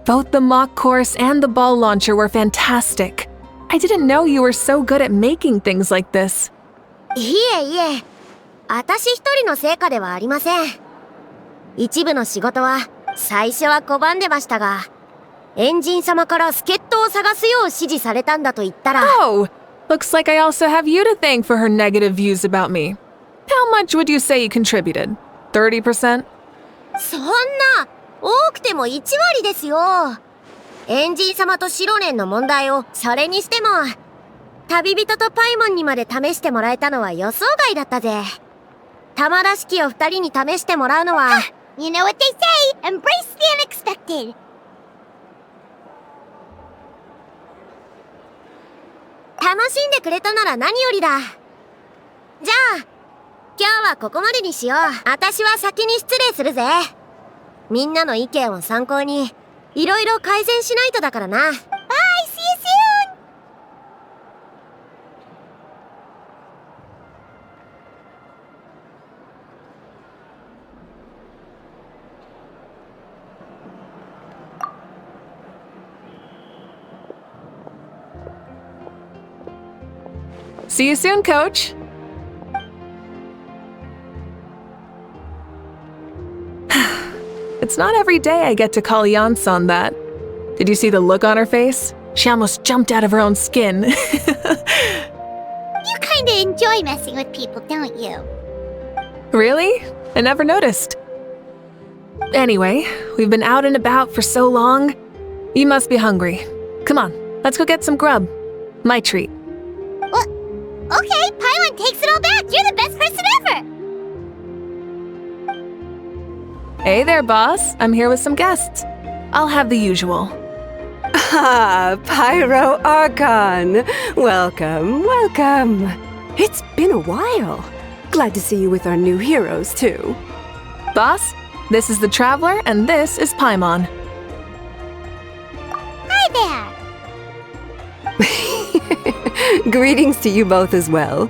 Both the mock course and the ball launcher were fantastic. I didn't know you were so good at making things like this. いえいえ、私一人の成果ではありません。一部の仕事は最初は拒んでましたが、エンジン様から助っ人を探すよう指示されたんだと言ったら。 Oh, looks like I also have you to thank for her negative views about me. How much would you say you contributed? 30%? そんな、多くても1割ですよ。エンジン様とシロネンの問題をそれにしても、旅人とパイモンにまで試してもらえたのは予想外だったぜ。玉出し機を2人に試してもらうのは。You know what they say, embrace the unexpected. 楽しんでくれたなら何よりだ。じゃあ、今日はここまでにしよう。私は先に失礼するぜ。みんなの意見を参考に、いろいろ改善しないとだからな。Bye, see you soon! See you soon, Coach. It's not every day I get to call Yansan that. Did you see the look on her face? She almost jumped out of her own skin. You kinda enjoy messing with people, don't you? Really? I never noticed. Anyway, we've been out and about for so long. You must be hungry. Come on, let's go get some grub. My treat. What? Okay, Paimon takes it all back. You're the best person ever. Hey there, boss. I'm here with some guests. I'll have the usual. Ah, Pyro Archon. Welcome, welcome. It's been a while. Glad to see you with our new heroes, too. Boss, this is the Traveler, and this is Paimon. Hi there. Greetings to you both as well.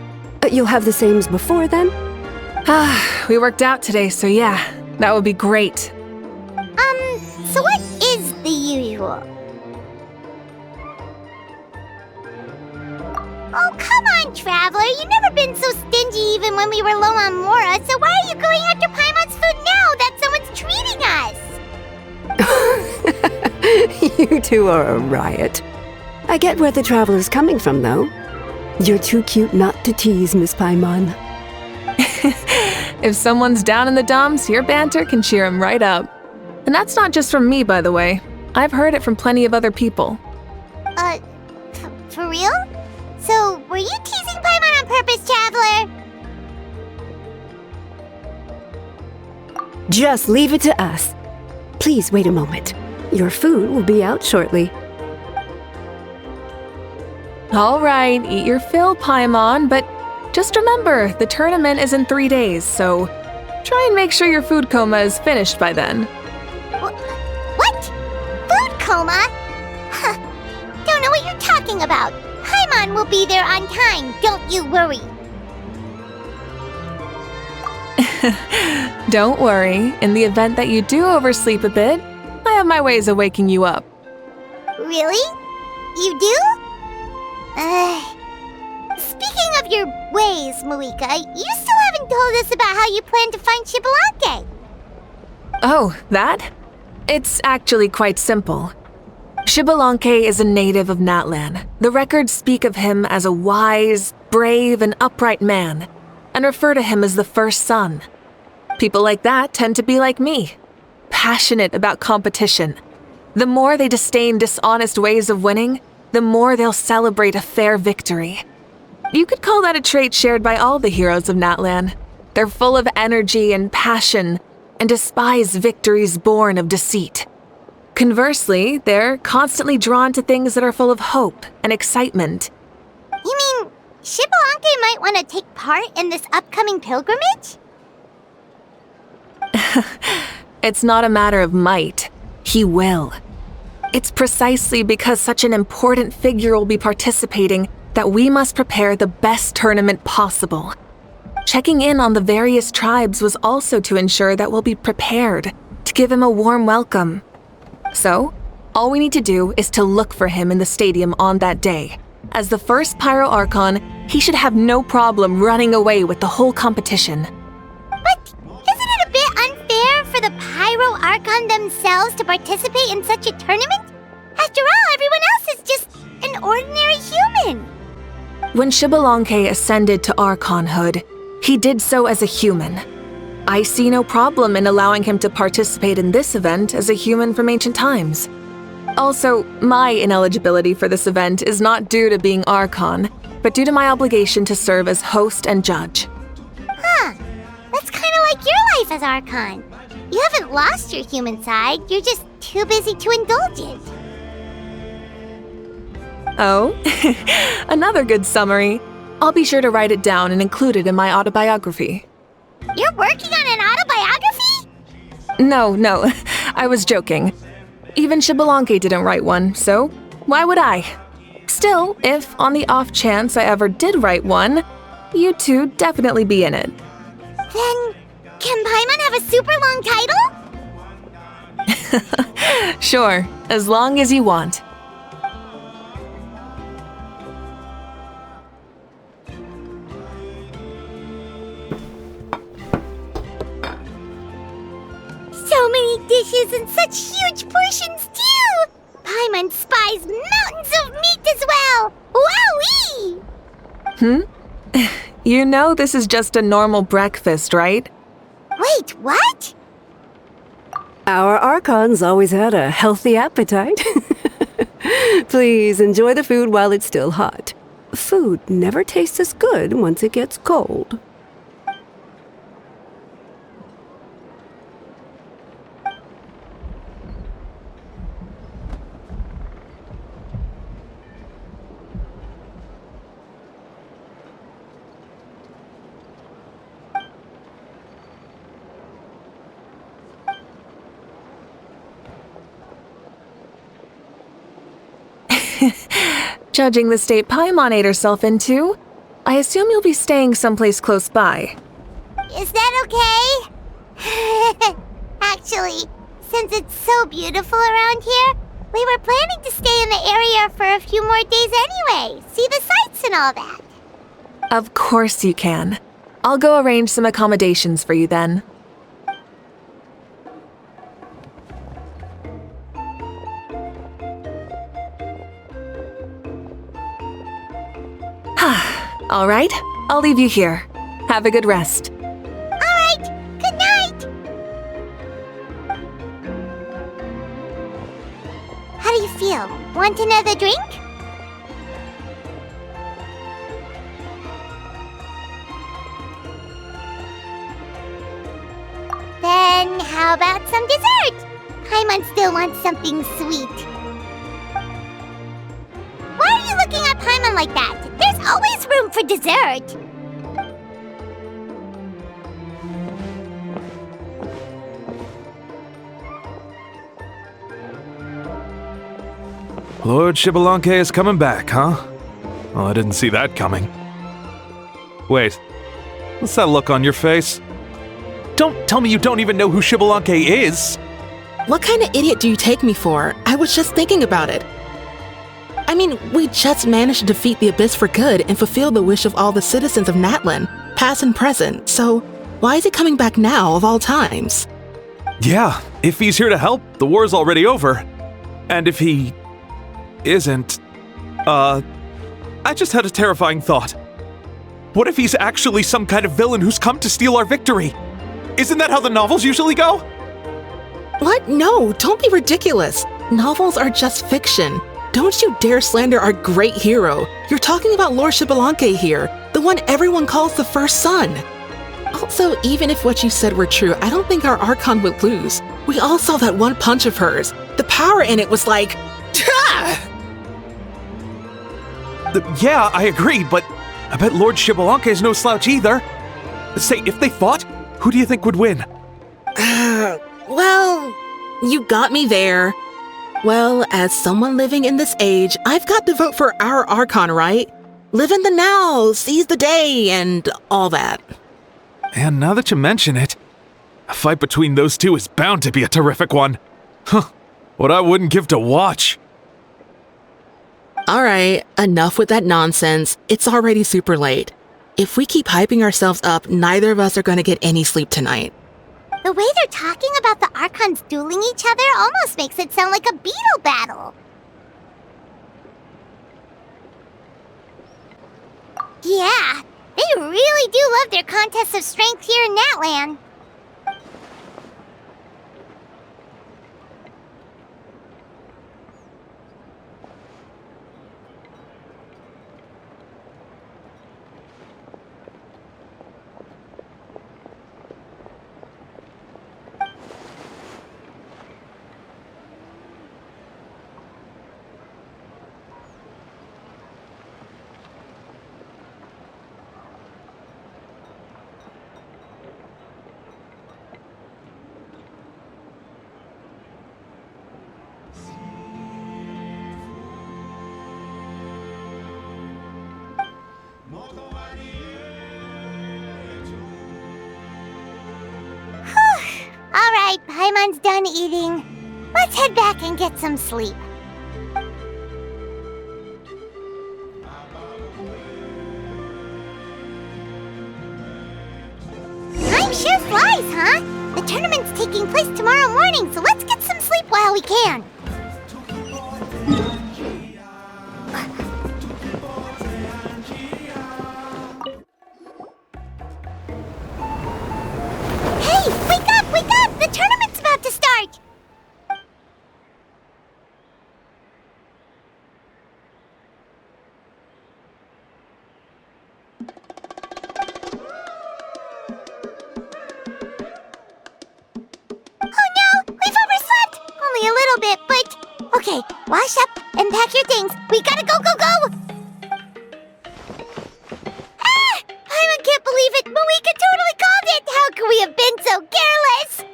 You'll have the same as before, then? We worked out today, so yeah. That would be great. So what is the usual? Oh, come on, Traveler. You've never been so stingy even when we were low on Mora, so why are you going after Paimon's food now that someone's treating us? You two are a riot. I get where the traveler's coming from, though. You're too cute not to tease, Miss Paimon. If someone's down in the dumps, your banter can cheer him right up. And that's not just from me, by the way. I've heard it from plenty of other people. For real? So, were you teasing Paimon on purpose, Traveler? Just leave it to us. Please wait a moment. Your food will be out shortly. All right, eat your fill, Paimon, but just remember, the tournament is in 3 days, so try and make sure your food coma is finished by then. What? Food coma? Huh. Don't know what you're talking about. Paimon will be there on time, don't you worry. Don't worry, in the event that you do oversleep a bit, I have my ways of waking you up. Really? You do? Speaking of your ways, Mawuike, you still haven't told us about how you plan to find Shbalanke. Oh, that? It's actually quite simple. Shbalanke is a native of Natlan. The records speak of him as a wise, brave, and upright man, and refer to him as the first son. People like that tend to be like me, passionate about competition. The more they disdain dishonest ways of winning, the more they'll celebrate a fair victory. You could call that a trait shared by all the heroes of Natlan. They're full of energy and passion, and despise victories born of deceit. Conversely, they're constantly drawn to things that are full of hope and excitement. You mean Shbalanke might want to take part in this upcoming pilgrimage? It's not a matter of might. He will. It's precisely because such an important figure will be participating that we must prepare the best tournament possible. Checking in on the various tribes was also to ensure that we'll be prepared to give him a warm welcome. So, all we need to do is to look for him in the stadium on that day. As the first Pyro Archon, he should have no problem running away with the whole competition. But isn't it a bit unfair for the Pyro Archon themselves to participate in such a tournament? After all, everyone else is just an ordinary human. When Shbalanke ascended to Archonhood, he did so as a human. I see no problem in allowing him to participate in this event as a human from ancient times. Also, my ineligibility for this event is not due to being Archon, but due to my obligation to serve as host and judge. Huh. That's kind of like your life as Archon. You haven't lost your human side, you're just too busy to indulge it. Oh, another good summary. I'll be sure to write it down and include it in my autobiography. You're working on an autobiography? No, I was joking. Even Shbalanke didn't write one, so why would I? Still, if on the off chance I ever did write one, you two definitely be in it. Then, can Paimon have a super long title? Sure, as long as you want. So many dishes and such huge portions, too! Paimon spies mountains of meat as well! Wowee! You know this is just a normal breakfast, right? Wait, what? Our Archons always had a healthy appetite. Please enjoy the food while it's still hot. Food never tastes as good once it gets cold. Judging the state Paimon ate herself into, I assume you'll be staying someplace close by. Is that okay? Actually, since it's so beautiful around here, we were planning to stay in the area for a few more days anyway, see the sights and all that. Of course you can. I'll go arrange some accommodations for you then. All right, I'll leave you here. Have a good rest. Alright, good night! How do you feel? Want another drink? Then how about some dessert? Paimon still wants something sweet. Why are you looking at Paimon like that? There's always room for dessert. Lord Shbalanke is coming back, huh? Well, I didn't see that coming. Wait, what's that look on your face? Don't tell me you don't even know who Shbalanke is! What kind of idiot do you take me for? I was just thinking about it. I mean, we just managed to defeat the Abyss for good and fulfill the wish of all the citizens of Natlan, past and present, so why is he coming back now of all times? Yeah, if he's here to help, the war's already over. And if he isn't, I just had a terrifying thought. What if he's actually some kind of villain who's come to steal our victory? Isn't that how the novels usually go? What? No, don't be ridiculous. Novels are just fiction. Don't you dare slander our great hero. You're talking about Lord Shbalanke here, the one everyone calls the first son. Also, even if what you said were true, I don't think our Archon would lose. We all saw that one punch of hers. The power in it was like... Yeah, I agree, but I bet Lord Shbalanke is no slouch either. Say, if they fought, who do you think would win? Well, you got me there. Well, as someone living in this age, I've got to vote for our Archon, right? Live in the now, seize the day, and all that. And now that you mention it, a fight between those two is bound to be a terrific one. Huh, what I wouldn't give to watch. Alright, enough with that nonsense. It's already super late. If we keep hyping ourselves up, neither of us are going to get any sleep tonight. The way they're talking about the Archons dueling each other almost makes it sound like a beetle battle. Yeah, they really do love their contests of strength here in Natlan. Alright, Paimon's done eating. Let's head back and get some sleep. Time sure flies, huh? The tournament's taking place tomorrow morning, so let's get some sleep while we can. Hey, wake up, wake up! The tournament's about to start! Oh no, we've overslept! Only a little bit, but... Okay, wash up and pack your things. We gotta go, go, go! Ah! I can't believe it! Mawuiке totally called it! How could we have been so careless?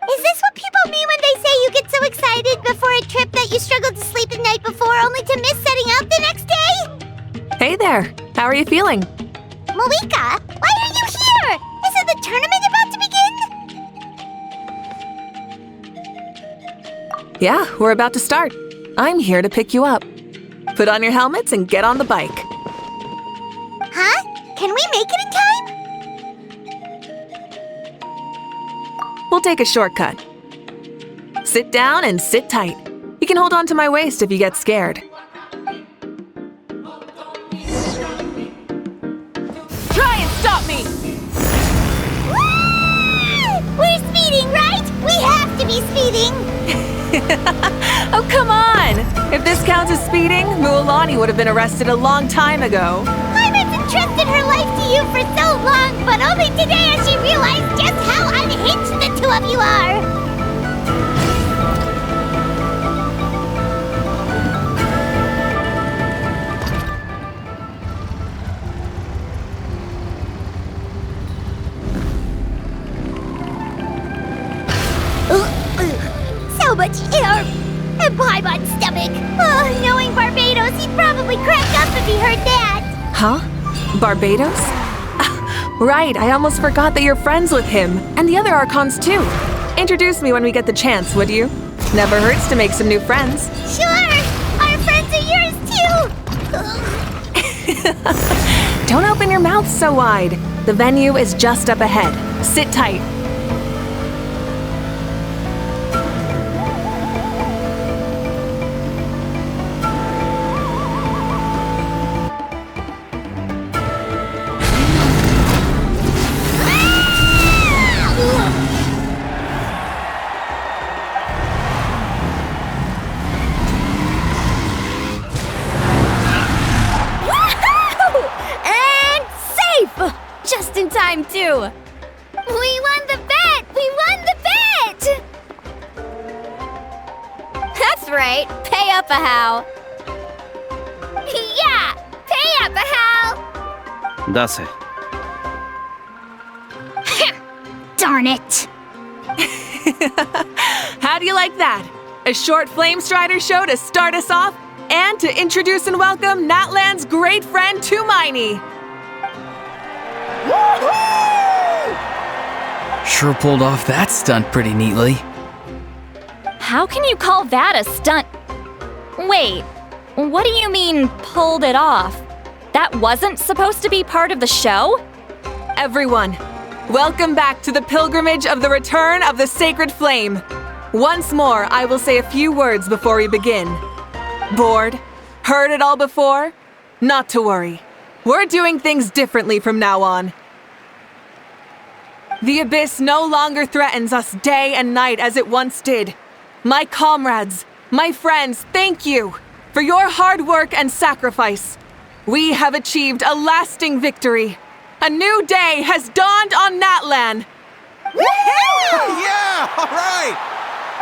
Is this what people mean when they say you get so excited before a trip that you struggle to sleep the night before only to miss setting out the next day? Hey there, how are you feeling? Mawuike, why are you here? Isn't the tournament about to begin? Yeah, we're about to start. I'm here to pick you up. Put on your helmets and get on the bike. Huh? Can we make it in time? We'll take a shortcut. Sit down and sit tight. You can hold on to my waist if you get scared. this counts as speeding, Mualani would have been arrested a long time ago. Iris entrusted her life to you for so long, but only today has she realized just how unhinged the two of you are. So much air! And Paimon stomach! Oh, knowing Barbados, he'd probably crack up if he heard that! Huh? Barbados? Right, I almost forgot that you're friends with him, and the other Archons too. Introduce me when we get the chance, would you? Never hurts to make some new friends. Sure! Our friends are yours too! Don't open your mouth so wide. The venue is just up ahead. Sit tight. Too. We won the bet! We won the bet! That's right. Pay up a how. Yeah! Pay up a how! 出せ。 Darn it! How do you like that? A short Flame Strider show to start us off, and to introduce and welcome Natlan's great friend Tumaini. Sure pulled off that stunt pretty neatly. How can you call that a stunt? Wait, what do you mean, pulled it off? That wasn't supposed to be part of the show? Everyone, welcome back to the pilgrimage of the return of the sacred flame. Once more, I will say a few words before we begin. Bored? Heard it all before? Not to worry. We're doing things differently from now on. The abyss no longer threatens us day and night as it once did. My comrades, my friends, thank you for your hard work and sacrifice. We have achieved a lasting victory. A new day has dawned on Natlan. Yeah, all right!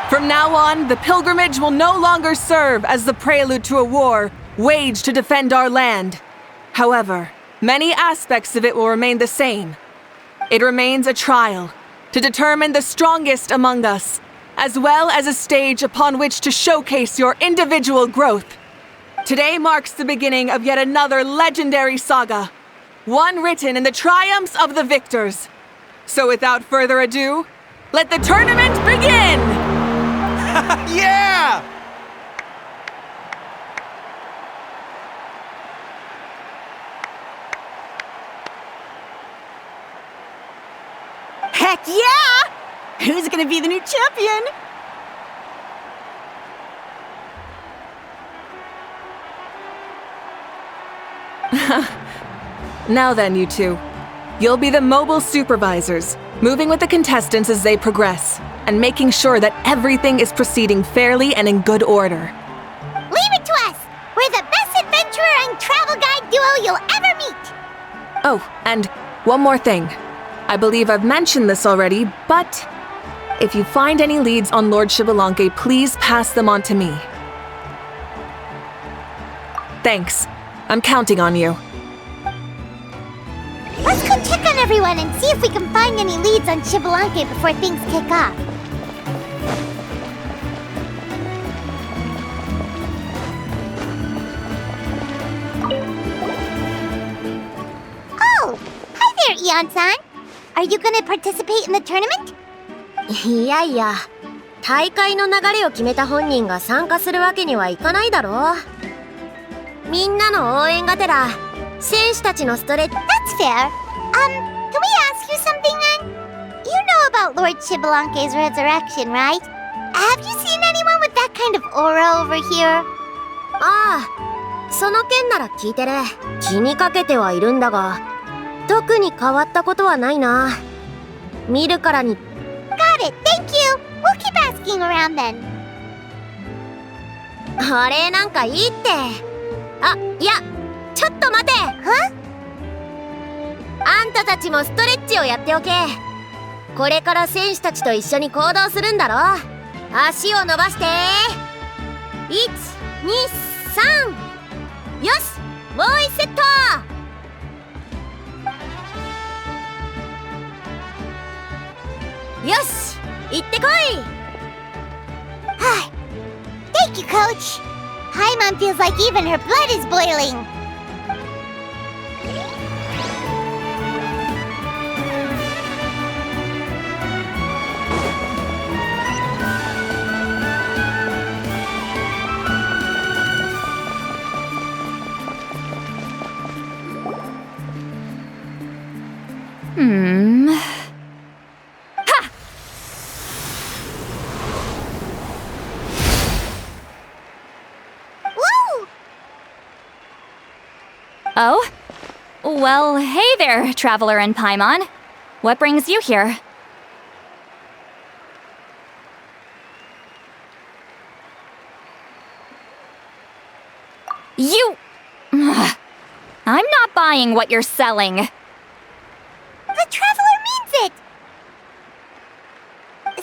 From now on, the pilgrimage will no longer serve as the prelude to a war waged to defend our land. However, many aspects of it will remain the same. It remains a trial to determine the strongest among us, as well as a stage upon which to showcase your individual growth. Today marks the beginning of yet another legendary saga, one written in the triumphs of the victors. So without further ado, let the tournament begin! Yeah! Heck yeah! Who's gonna be the new champion? Now then, you two. You'll be the mobile supervisors, moving with the contestants as they progress, and making sure that everything is proceeding fairly and in good order. Leave it to us! We're the best adventurer and travel guide duo you'll ever meet! Oh, and one more thing. I believe I've mentioned this already, but if you find any leads on Lord Shbalankhe, please pass them on to me. Thanks. I'm counting on you. Let's go check on everyone and see if we can find any leads on Shbalankhe before things kick off. Oh! Hi there, Eon-san! Are you gonna participate in the tournament? いやいや、大会の流れを決めた本人が参加するわけにはいかないだろう。みんなの応援がてら、選手たちのストレッチ。That's fair. Can we ask you something then? You know about Lord Shbalankhe's resurrection, right? Have you seen anyone with that kind of aura over here? ああ、その件なら聞いてる。気にかけてはいるんだが、特に変わったことはないな。見るからに。Got it, thank you. We'll keep asking around then. あれなんかいいって。あ、いや、ちょっと待て。あんたたちもストレッチをやっておけ。これから選手たちと一緒に行動するんだろ。足を伸ばして。1、2、3。よし、もう1セット。よし、行ってこい。Thank you, Coach. Paimon feels like even her blood is boiling. Oh? Well, hey there, Traveler and Paimon. What brings you here? You... I'm not buying what you're selling. The Traveler means it!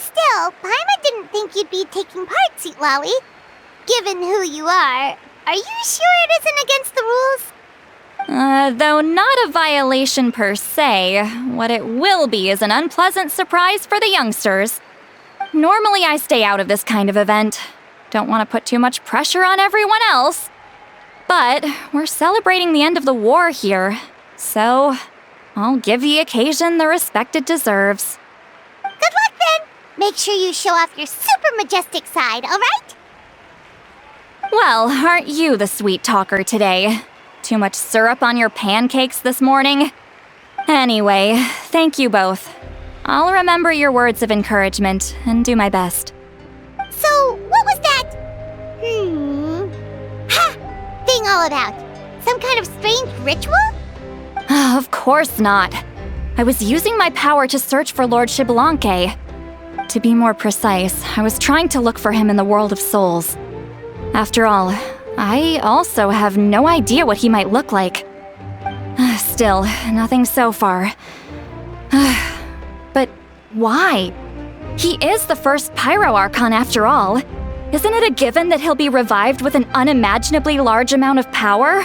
Still, Paimon didn't think you'd be taking part, Sweet Lolly. Given who you are you sure it isn't against the rules? Though not a violation per se, what it will be is an unpleasant surprise for the youngsters. Normally I stay out of this kind of event. Don't want to put too much pressure on everyone else. But we're celebrating the end of the war here, so I'll give the occasion the respect it deserves. Good luck then! Make sure you show off your super majestic side, alright? Well, aren't you the sweet talker today? Too much syrup on your pancakes this morning? Anyway, thank you both. I'll remember your words of encouragement and do my best. So, what was that? Thing all about? Some kind of strange ritual? Of course not. I was using my power to search for Lord Shblanke. To be more precise, I was trying to look for him in the world of souls. After all, I also have no idea what he might look like. Still, nothing so far. But why? He is the first Pyro Archon after all. Isn't it a given that he'll be revived with an unimaginably large amount of power?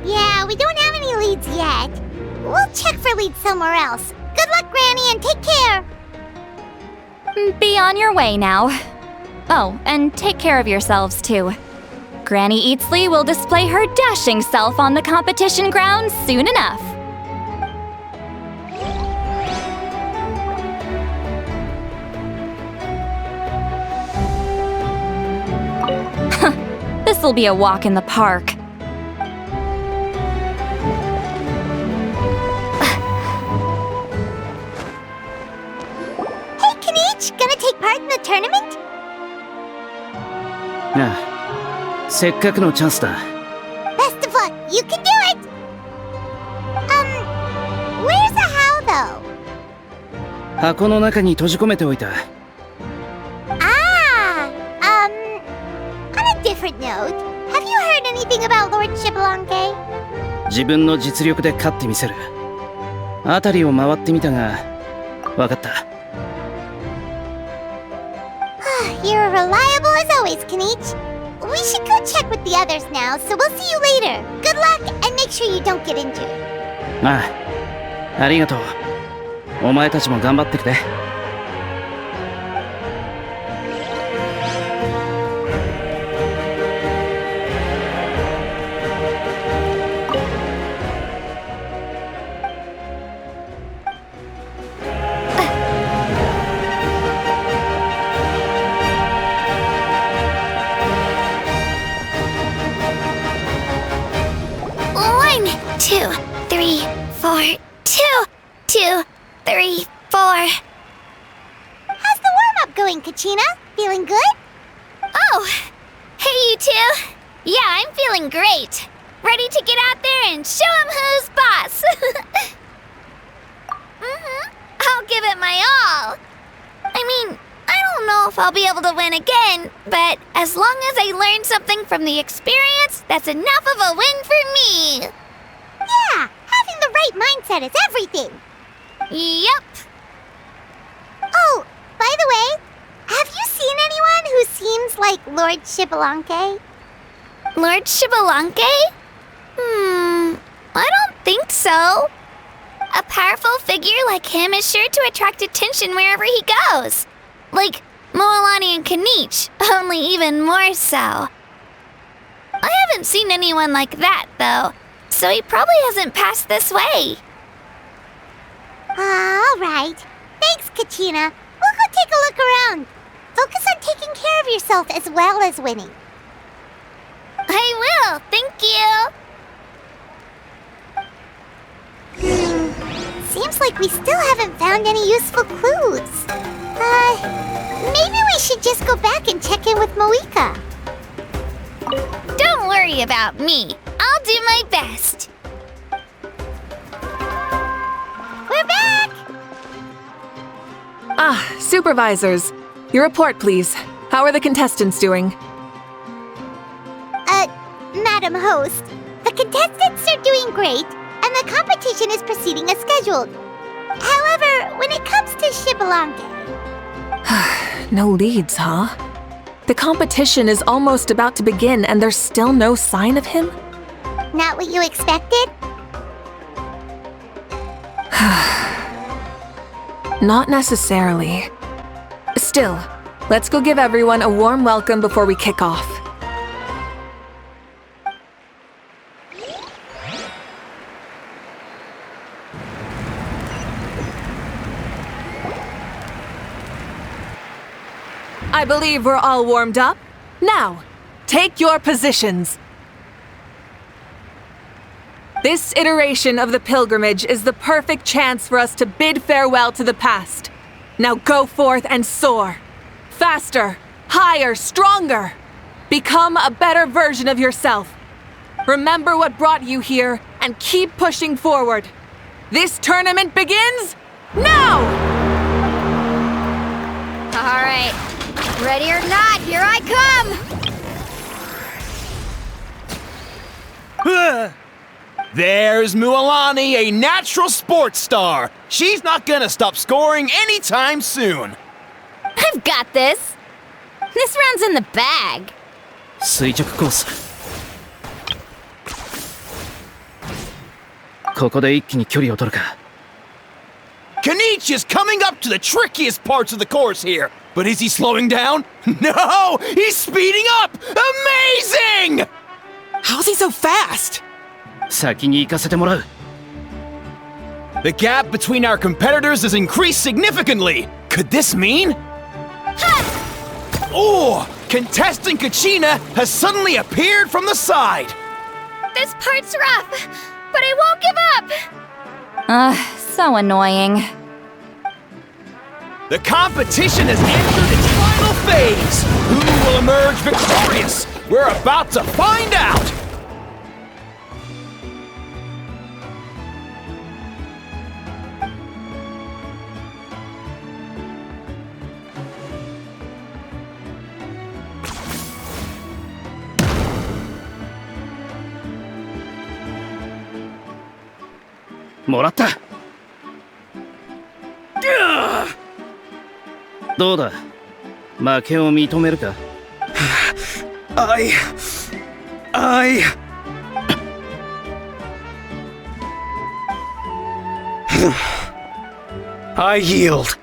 Yeah, we don't have any leads yet. We'll check for leads somewhere else. Good luck, Granny, and take care! Be on your way now. Oh, and take care of yourselves too. Granny Eatsley will display her dashing self on the competition grounds soon enough. This'll be a walk in the park. Hey, Kanich! Gonna take part in the tournament? ああ、せっかくのチャンスだ。 Best of luck! You can do it! Where's the how, though? 箱の中に閉じ込めておいた。On a different note, have you heard anything about Lord Shblanke? 自分の実力で勝ってみせる。辺りを回ってみたが、わかった。You're reliable as always, Kanich. We should go check with the others now, so we'll see you later. Good luck, and make sure you don't get injured. ああ、ありがとう。お前たちも頑張ってくれ。2, 3, 4, 2, 2, 3, 4. How's the warm-up going, Kachina? Feeling good? Oh, hey you two. Yeah, I'm feeling great. Ready to get out there and show 'em who's boss. I'll give it my all. I mean, I don't know if if I'll be able to win again, but as long as I learn something from the experience, that's enough of a win for me. Yeah, having the right mindset is everything. Yep. Oh, by the way, have you seen anyone who seems like Lord Shbalankey? Lord Shbalankey? I don't think so. A powerful figure like him is sure to attract attention wherever he goes. Like Moalani and Kanich, only even more so. I haven't seen anyone like that, though, so he probably hasn't passed this way. All right. Thanks, Kachina. We'll go take a look around. Focus on taking care of yourself as well as winning. I will, thank you. Seems like we still haven't found any useful clues. Maybe we should just go back and check in with Mawuike. Don't worry about me. I'll do my best. We're back! Supervisors. Your report, please. How are the contestants doing? Madam Host, the contestants are doing great, and the competition is proceeding as scheduled. However, when it comes to Shbalankey... No leads, huh? The competition is almost about to begin, and there's still no sign of him? Not what you expected? Not necessarily. Still, let's go give everyone a warm welcome before we kick off. I believe we're all warmed up. Now, take your positions. This iteration of the pilgrimage is the perfect chance for us to bid farewell to the past. Now go forth and soar. Faster, higher, stronger. Become a better version of yourself. Remember what brought you here and keep pushing forward. This tournament begins now! All right. Ready or not, here I come! There's Moalani, a natural sports star. She's not gonna stop scoring anytime soon. I've got this. This round's in the bag. 垂直コース。ここで一気に距離を取るか。Kanich is coming up to the trickiest parts of the course here. But is he slowing down? No! He's speeding up! Amazing! How's he so fast? 先に行かせてもらう。The gap between our competitors has increased significantly. Could this mean? Oh! Contestant Kachina has suddenly appeared from the side. This part's rough, but I won't give up. So annoying. The competition has entered its final phase. Who will emerge victorious? We're about to find out. Moratta. どうだ負けを認めるかI yield.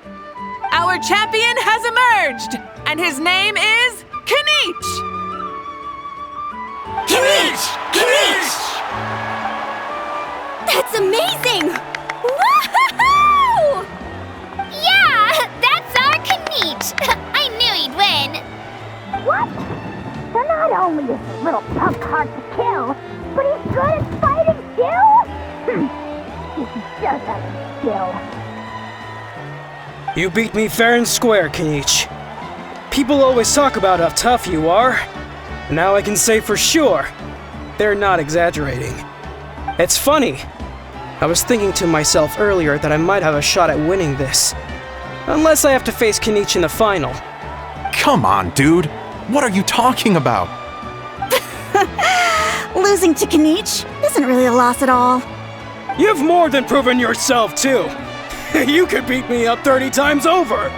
Our champion has emerged, and his name is Kanich! Kanich! Kanich! That's amazing! Woohoo! Yeah, that's our Kanich. I knew he'd win. What? So not only is this little punk hard to kill, but he's good at fighting too? He does have skill. You beat me fair and square, Kanich. People always talk about how tough you are. Now I can say for sure, they're not exaggerating. It's funny. I was thinking to myself earlier that I might have a shot at winning this. Unless I have to face Kanich in the final. Come on, dude. What are you talking about? Losing to Kenichi isn't really a loss at all. You've more than proven yourself, too. You could beat me up 30 times over.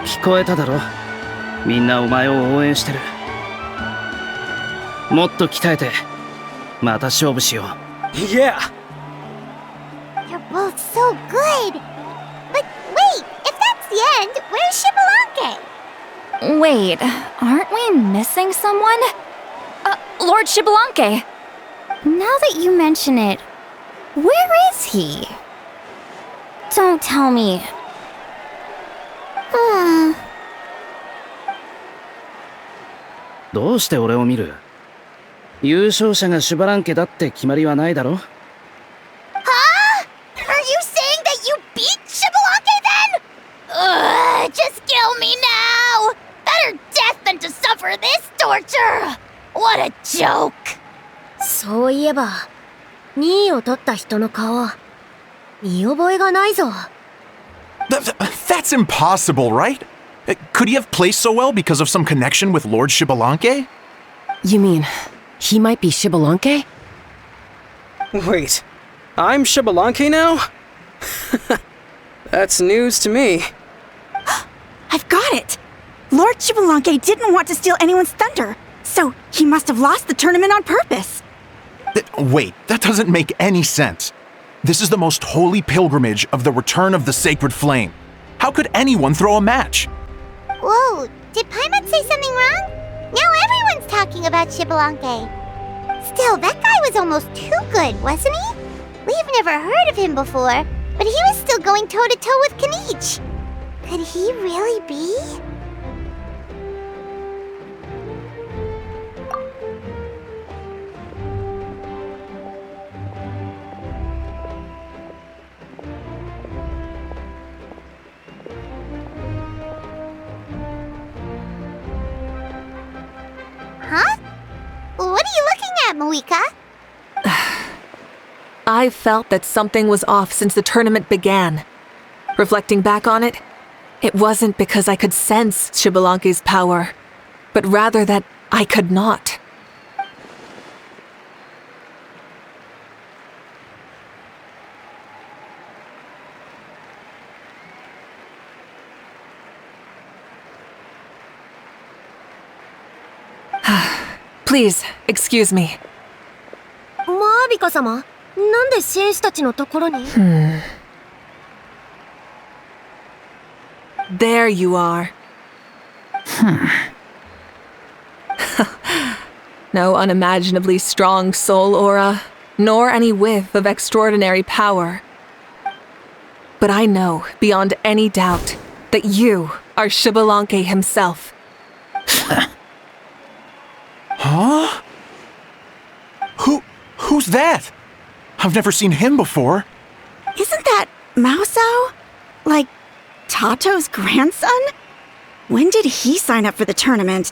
聞こえただろ。みんなお前を応援してる。もっと鍛えて、また勝負しよう。Yeah. You're both so good. But wait, if that's the end, where's Shbalankhe? Wait, aren't we missing someone? Lord Shbalankhe. Now that you mention it, where is he? Don't tell me. どうして俺を見る？優勝者がシュバランケだって決まりはないだろ？ Huh? Are you saying that you beat Shbalankhe then? Just kill me now! Better death than to suffer this torture! What a joke! そういえば、2位を取った人の顔、見覚えがないぞ。That's impossible, right? Could he have placed so well because of some connection with Lord Shbalankhe? You mean, he might be Shbalankhe? Wait, I'm Shbalankhe now? That's news to me. I've got it! Lord Shbalankhe didn't want to steal anyone's thunder, so he must have lost the tournament on purpose. Wait, that doesn't make any sense. This is the most holy pilgrimage of the return of the sacred flame. How could anyone throw a match? Whoa, did Paimon say something wrong? Now everyone's talking about Shbalankhe. Still, that guy was almost too good, wasn't he? We've never heard of him before, but he was still going toe-to-toe with Kenichi. Could he really be? Huh? What are you looking at, Mawuike? I felt that something was off since the tournament began. Reflecting back on it, it wasn't because I could sense Shbalankhe's power, but rather that I could not. Please, excuse me. マービカ様、なんで戦士たちのところに？ There you are. No unimaginably strong soul aura, nor any whiff of extraordinary power. But I know, beyond any doubt, that you are Shbalankhe himself. Huh? Who's that? I've never seen him before. Isn't that Maosao? Like, Tato's grandson? When did he sign up for the tournament?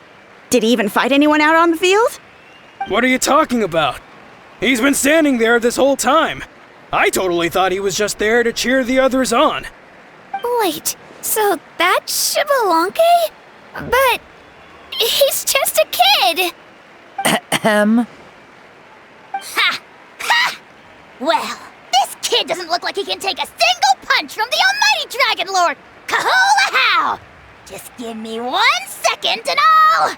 Did he even fight anyone out on the field? What are you talking about? He's been standing there this whole time. I totally thought he was just there to cheer the others on. Wait, so that's Shbalankhe? But he's just a kid. Ha! Ha! Well, this kid doesn't look like he can take a single punch from the almighty Dragon Lord! Kahula how! Just give me 1 second and I'll...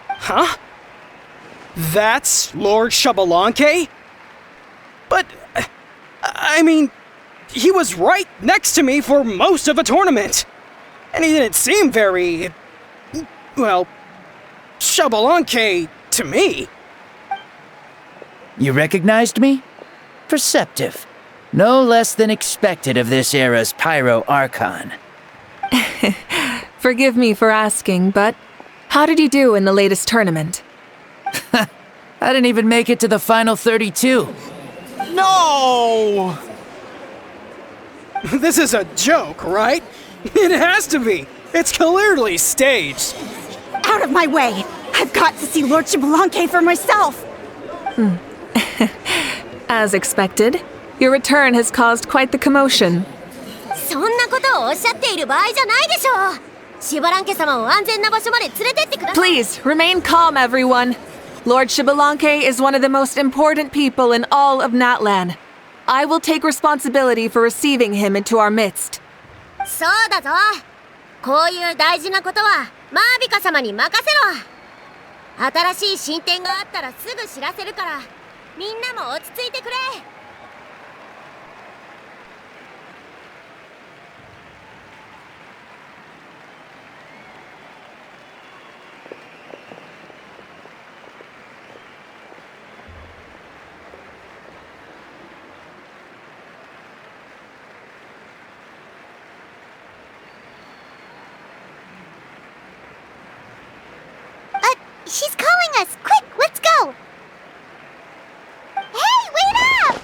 Huh? That's Lord Shbalankhe? But, I mean, he was right next to me for most of the tournament. And he didn't seem very... well, Shbalankhe to me. You recognized me? Perceptive. No less than expected of this era's Pyro Archon. Forgive me for asking, but how did you do in the latest tournament? I didn't even make it to the final 32. No! This is a joke, right? It has to be. It's clearly staged. Out of my way! I've got to see Lord Shbalankhe for myself! As expected, your return has caused quite the commotion. そんなことをおっしゃっている場合じゃないでしょう。シバランケ様を安全な場所まで連れてってください。 Please, remain calm, everyone. Lord Shbаланке is one of the most important people in all of Natlan. I will take responsibility for receiving him into our midst. そうだぞ。こういう大事なことはマービカ様に任せろ。新しい進展があったらすぐ知らせるから、みんなも落ち着いてくれ。She's calling us! Quick, let's go! Hey, wait up!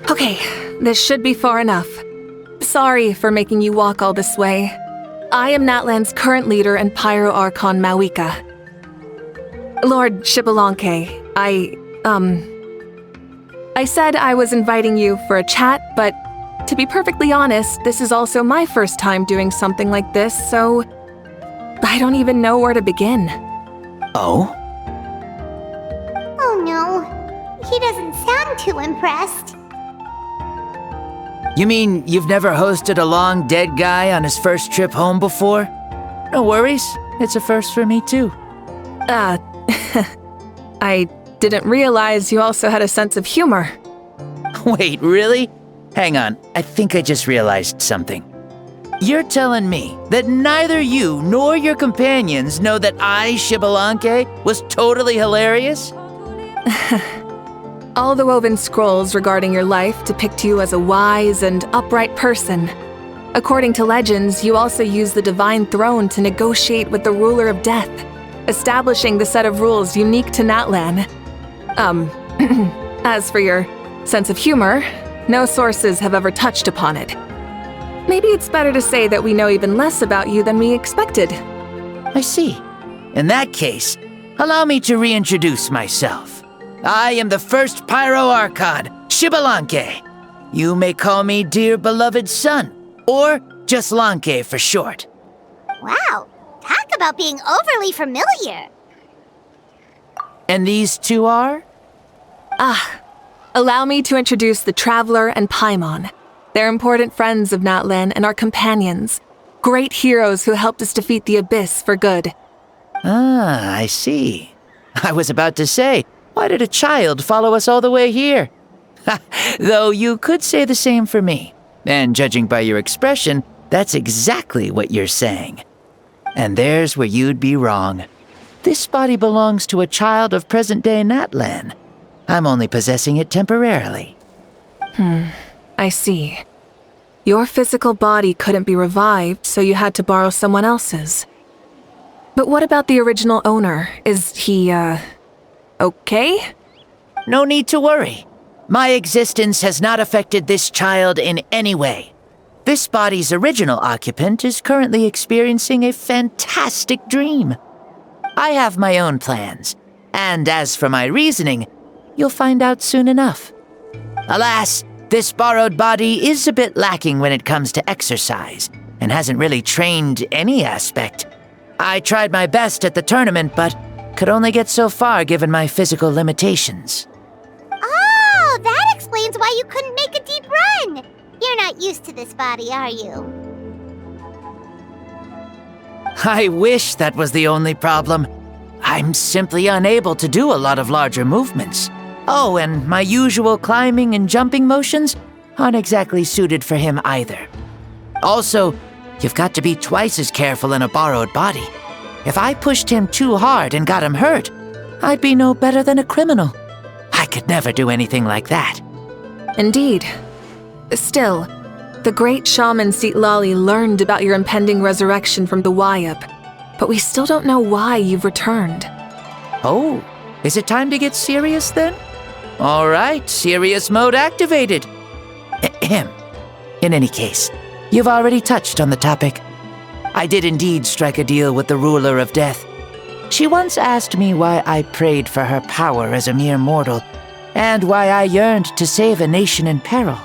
Okay, this should be far enough. Sorry for making you walk all this way. I am Natlan's current leader and Pyro Archon Mawuike. Lord Shbаланке, I said I was inviting you for a chat, but to be perfectly honest, this is also my first time doing something like this, so I don't even know where to begin. Oh? Oh no, he doesn't sound too impressed. You mean you've never hosted a long dead guy on his first trip home before? No worries, it's a first for me too. I didn't realize you also had a sense of humor. Wait, really? Hang on, I think I just realized something. You're telling me that neither you nor your companions know that I, Shbаланке, was totally hilarious? All the woven scrolls regarding your life depict you as a wise and upright person. According to legends, you also use the divine throne to negotiate with the ruler of death, establishing the set of rules unique to Natlan. As for your sense of humor, no sources have ever touched upon it. Maybe it's better to say that we know even less about you than we expected. I see. In that case, allow me to reintroduce myself. I am the first Pyro Archon, Shbаланке. You may call me dear beloved son, or just Lanke for short. Wow, talk about being overly familiar. And these two are? Allow me to introduce the Traveler and Paimon. They're important friends of Natlan and our companions. Great heroes who helped us defeat the Abyss for good. Ah, I see. I was about to say, why did a child follow us all the way here? Though you could say the same for me. And judging by your expression, that's exactly what you're saying. And there's where you'd be wrong. This body belongs to a child of present-day Natlan. I'm only possessing it temporarily. I see. Your physical body couldn't be revived, so you had to borrow someone else's. But what about the original owner? Is he, okay? No need to worry. My existence has not affected this child in any way. This body's original occupant is currently experiencing a fantastic dream. I have my own plans, and as for my reasoning, you'll find out soon enough. Alas, this borrowed body is a bit lacking when it comes to exercise, and hasn't really trained any aspect. I tried my best at the tournament, but could only get so far given my physical limitations. Oh, that explains why you couldn't make a deep run. You're not used to this body, are you? I wish that was the only problem. I'm simply unable to do a lot of larger movements. Oh, and my usual climbing and jumping motions aren't exactly suited for him either. Also, you've got to be twice as careful in a borrowed body. If I pushed him too hard and got him hurt, I'd be no better than a criminal. I could never do anything like that. Indeed. Still, the great shaman Citlali learned about your impending resurrection from the Wayup, but we still don't know why you've returned. Oh, is it time to get serious then? All right, serious mode activated. Ahem. In any case, you've already touched on the topic. I did indeed strike a deal with the ruler of death. She once asked me why I prayed for her power as a mere mortal, and why I yearned to save a nation in peril.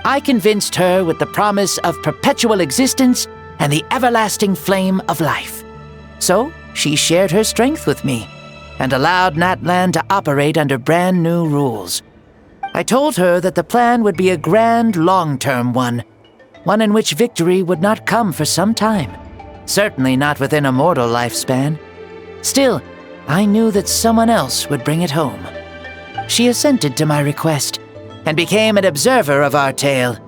I convinced her with the promise of perpetual existence and the everlasting flame of life. So, she shared her strength with me, and allowed Natlan to operate under brand new rules. I told her that the plan would be a grand, long-term one in which victory would not come for some time, certainly not within a mortal lifespan. Still, I knew that someone else would bring it home. She assented to my request, and became an observer of our tale.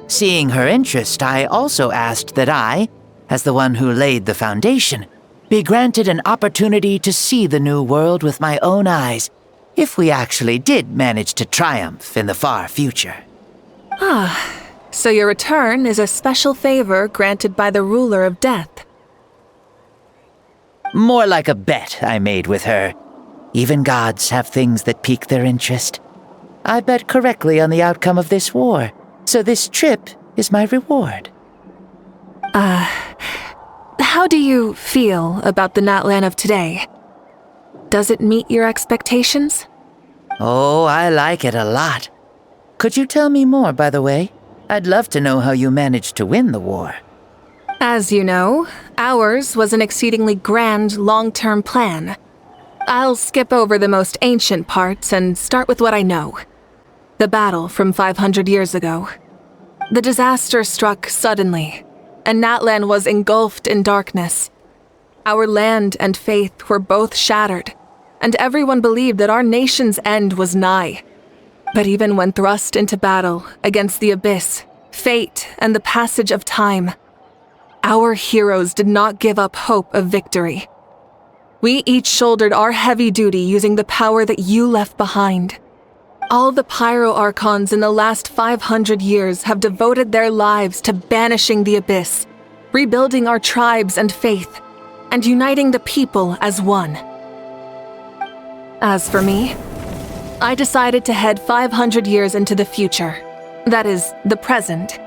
Seeing her interest, I also asked that I, as the one who laid the foundation, be granted an opportunity to see the new world with my own eyes, if we actually did manage to triumph in the far future. So your return is a special favor granted by the ruler of death. More like a bet I made with her. Even gods have things that pique their interest. I bet correctly on the outcome of this war, so this trip is my reward. How do you feel about the Natlan of today? Does it meet your expectations? Oh, I like it a lot. Could you tell me more, by the way? I'd love to know how you managed to win the war. As you know, ours was an exceedingly grand, long-term plan. I'll skip over the most ancient parts and start with what I know. The battle from 500 years ago. The disaster struck suddenly, and Natlan was engulfed in darkness. Our land and faith were both shattered, and everyone believed that our nation's end was nigh. But even when thrust into battle against the abyss, fate, and the passage of time, our heroes did not give up hope of victory. We each shouldered our heavy duty using the power that you left behind. All the Pyro Archons in the last 500 years have devoted their lives to banishing the abyss, rebuilding our tribes and faith, and uniting the people as one. As for me, I decided to head 500 years into the future, that is, the present,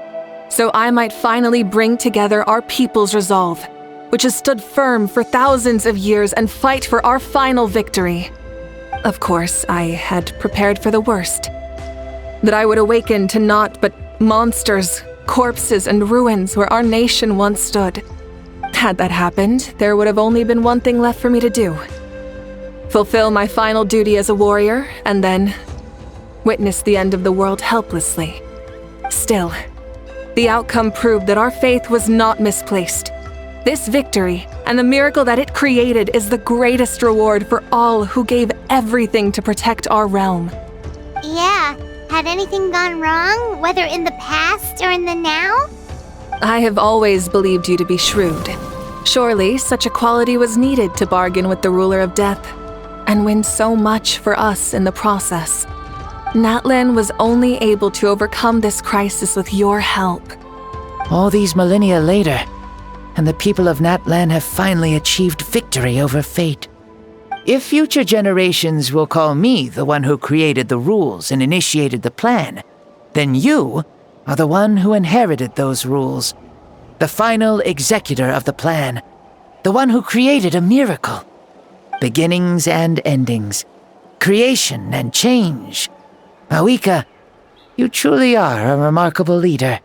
so I might finally bring together our people's resolve, which has stood firm for thousands of years, and fight for our final victory. Of course, I had prepared for the worst. That I would awaken to naught but monsters, corpses, and ruins where our nation once stood. Had that happened, there would have only been one thing left for me to do. Fulfill my final duty as a warrior, and then witness the end of the world helplessly. Still, the outcome proved that our faith was not misplaced. This victory, and the miracle that it created, is the greatest reward for all who gave everything to protect our realm. Yeah, had anything gone wrong, whether in the past or in the now? I have always believed you to be shrewd. Surely, such a quality was needed to bargain with the ruler of death, and win so much for us in the process. Natlan was only able to overcome this crisis with your help. All these millennia later, and the people of Natlan have finally achieved victory over fate. If future generations will call me the one who created the rules and initiated the plan, then you are the one who inherited those rules, the final executor of the plan, the one who created a miracle. Beginnings and endings, creation and change. Mawuike, you truly are a remarkable leader.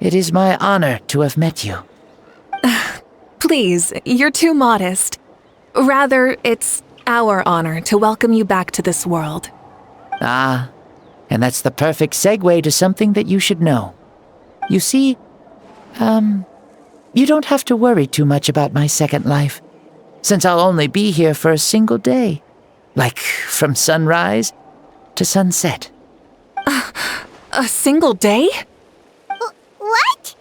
It is my honor to have met you. Please, you're too modest. Rather, it's our honor to welcome you back to this world. Ah, and that's the perfect segue to something that you should know. You see, you don't have to worry too much about my second life, since I'll only be here for a single day, like from sunrise to sunset. A single day? What?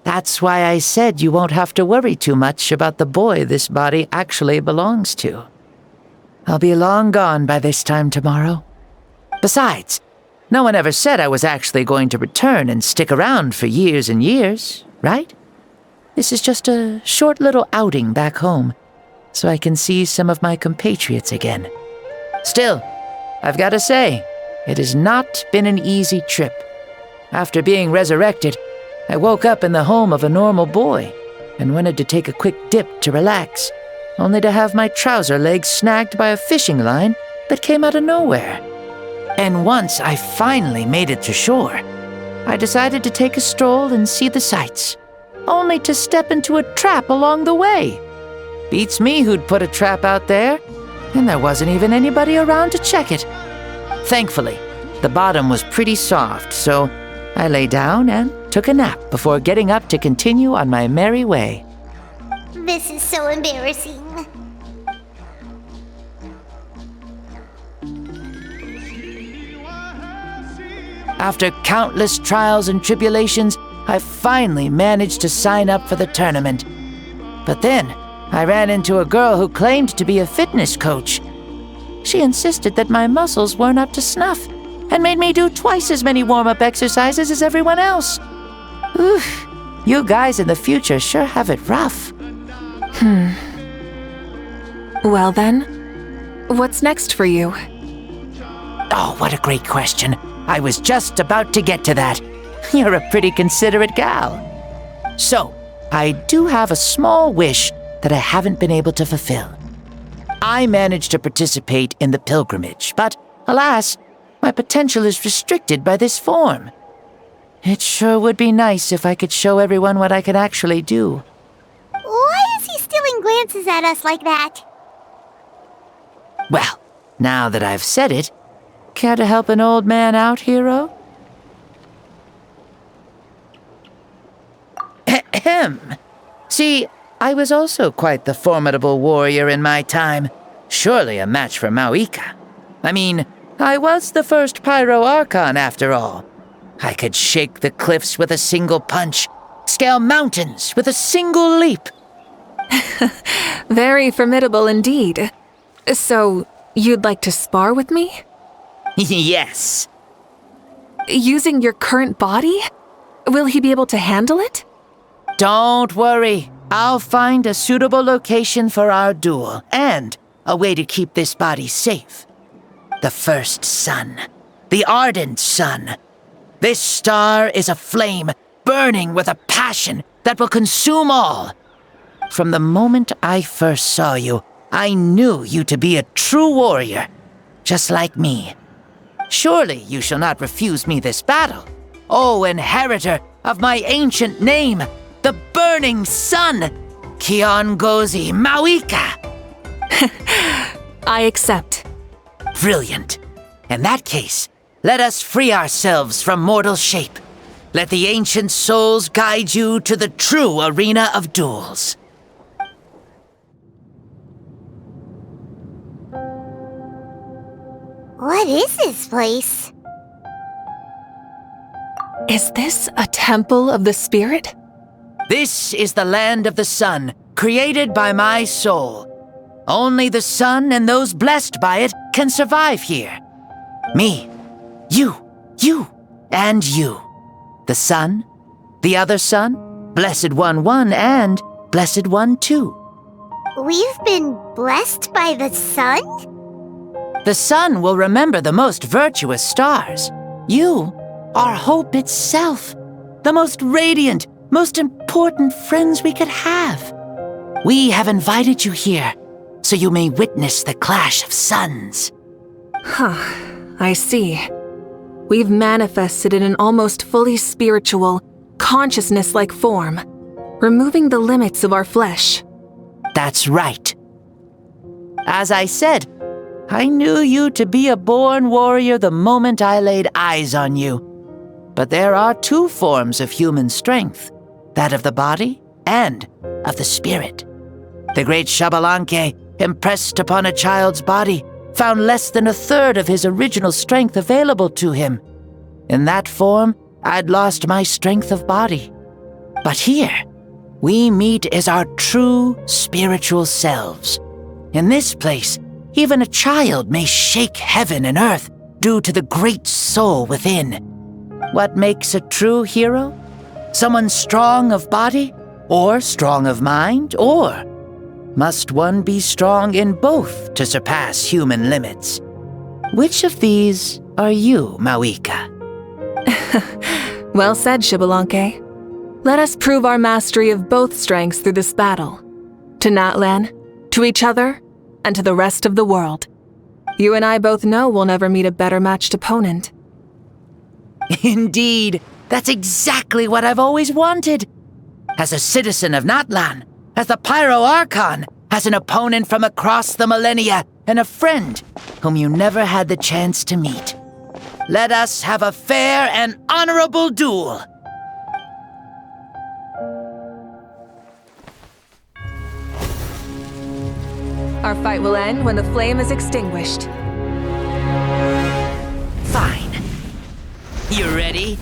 That's why I said you won't have to worry too much about the boy this body actually belongs to. I'll be long gone by this time tomorrow. Besides, no one ever said I was actually going to return and stick around for years and years, right? This is just a short little outing back home, so I can see some of my compatriots again. Still, I've got to say, it has not been an easy trip. After being resurrected, I woke up in the home of a normal boy and wanted to take a quick dip to relax, only to have my trouser legs snagged by a fishing line that came out of nowhere. And once I finally made it to shore, I decided to take a stroll and see the sights, only to step into a trap along the way. Beats me who'd put a trap out there, and there wasn't even anybody around to check it. Thankfully, the bottom was pretty soft, so I lay down and took a nap before getting up to continue on my merry way. This is so embarrassing. After countless trials and tribulations, I finally managed to sign up for the tournament. But then, I ran into a girl who claimed to be a fitness coach. She insisted that my muscles weren't up to snuff, and made me do twice as many warm-up exercises as everyone else. Oof, you guys in the future sure have it rough. Well then, what's next for you? Oh, what a great question. I was just about to get to that. You're a pretty considerate gal. So, I do have a small wish that I haven't been able to fulfill. I managed to participate in the pilgrimage, but alas, my potential is restricted by this form. It sure would be nice if I could show everyone what I can actually do. Why is he stealing glances at us like that? Well, now that I've said it, care to help an old man out, hero? Ahem. See, I was also quite the formidable warrior in my time. Surely a match for Mawuike. I mean, I was the first Pyro Archon after all. I could shake the cliffs with a single punch, scale mountains with a single leap. Very formidable indeed. So, you'd like to spar with me? Yes. Using your current body? Will he be able to handle it? Don't worry. I'll find a suitable location for our duel, and a way to keep this body safe. The first sun. The ardent sun. This star is a flame, burning with a passion that will consume all. From the moment I first saw you, I knew you to be a true warrior, just like me. Surely you shall not refuse me this battle, O inheritor of my ancient name, the burning sun, Kiongozi Mawuike. I accept. Brilliant. In that case, let us free ourselves from mortal shape. Let the ancient souls guide you to the true arena of duels. What is this place? Is this a temple of the spirit? This is the land of the sun, created by my soul. Only the sun and those blessed by it can survive here. Me, you, and you. The sun, the other sun, Blessed One 1, and Blessed One 2. We've been blessed by the sun? The sun will remember the most virtuous stars. You are hope itself, the most radiant, most important friends we could have. We have invited you here, so you may witness the clash of suns. I see. We've manifested in an almost fully spiritual, consciousness-like form, removing the limits of our flesh. That's right. As I said, I knew you to be a born warrior the moment I laid eyes on you. But there are two forms of human strength, that of the body and of the spirit. The great Shbalanke, impressed upon a child's body, found less than a third of his original strength available to him. In that form, I'd lost my strength of body. But here, we meet as our true spiritual selves. In this place, even a child may shake heaven and earth due to the great soul within. What makes a true hero? Someone strong of body, or strong of mind, or must one be strong in both to surpass human limits? Which of these are you, Mawuike? Well said, Shbalanke. Let us prove our mastery of both strengths through this battle. To Natlan, to each other, and to the rest of the world. You and I both know we'll never meet a better matched opponent. Indeed, that's exactly what I've always wanted. As a citizen of Natlan, as the Pyro Archon, as an opponent from across the millennia, and a friend whom you never had the chance to meet. Let us have a fair and honorable duel. Our fight will end when the flame is extinguished. Fine. You ready?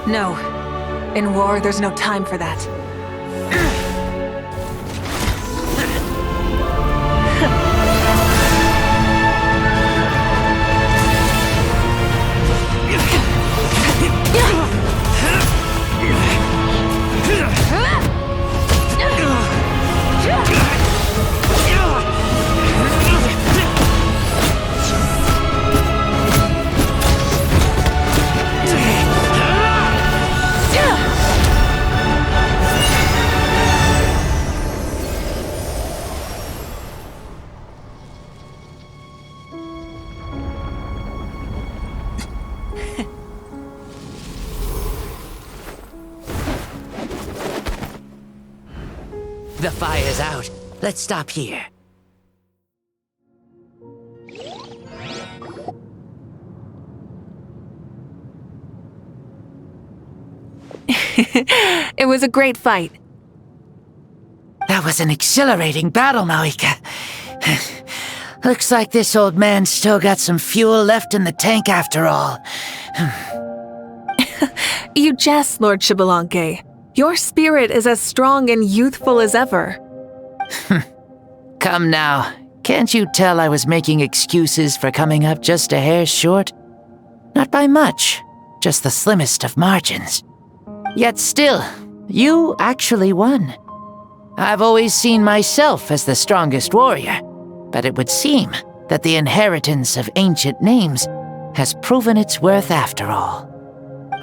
No. In war, there's no time for that. The fire's out. Let's stop here. It was a great fight. That was an exhilarating battle, Mawuike. Looks like this old man's still got some fuel left in the tank after all. You jest, Lord Shbalanke. Your spirit is as strong and youthful as ever. Come now. Can't you tell I was making excuses for coming up just a hair short? Not by much, just the slimmest of margins. Yet still, you actually won. I've always seen myself as the strongest warrior, but it would seem that the inheritance of ancient names has proven its worth after all.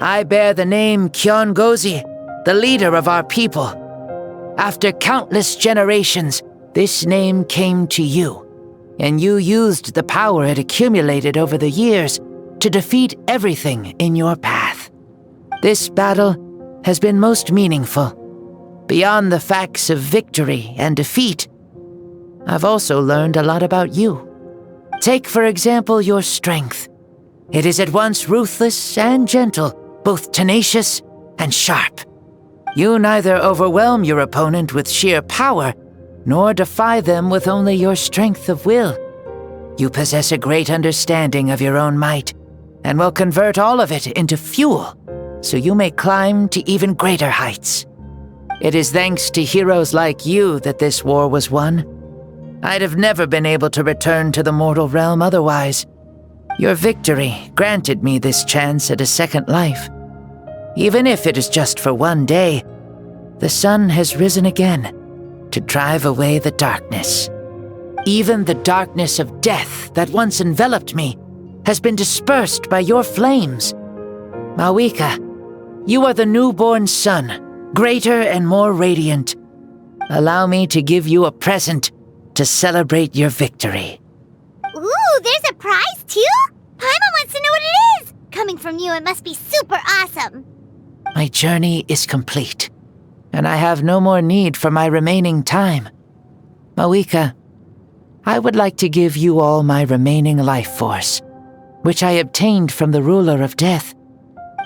I bear the name Kyongozi, the leader of our people. After countless generations, this name came to you, and you used the power it accumulated over the years to defeat everything in your path. This battle has been most meaningful. Beyond the facts of victory and defeat, I've also learned a lot about you. Take, for example, your strength. It is at once ruthless and gentle, both tenacious and sharp. You neither overwhelm your opponent with sheer power, nor defy them with only your strength of will. You possess a great understanding of your own might, and will convert all of it into fuel, so you may climb to even greater heights. It is thanks to heroes like you that this war was won. I'd have never been able to return to the mortal realm otherwise. Your victory granted me this chance at a second life. Even if it is just for one day, the sun has risen again to drive away the darkness. Even the darkness of death that once enveloped me has been dispersed by your flames. Mawuike, you are the newborn sun, greater and more radiant. Allow me to give you a present to celebrate your victory. Ooh, there's a prize too? Paimon wants to know what it is! Coming from you, it must be super awesome. My journey is complete, and I have no more need for my remaining time. Mawuike, I would like to give you all my remaining life force, which I obtained from the ruler of death.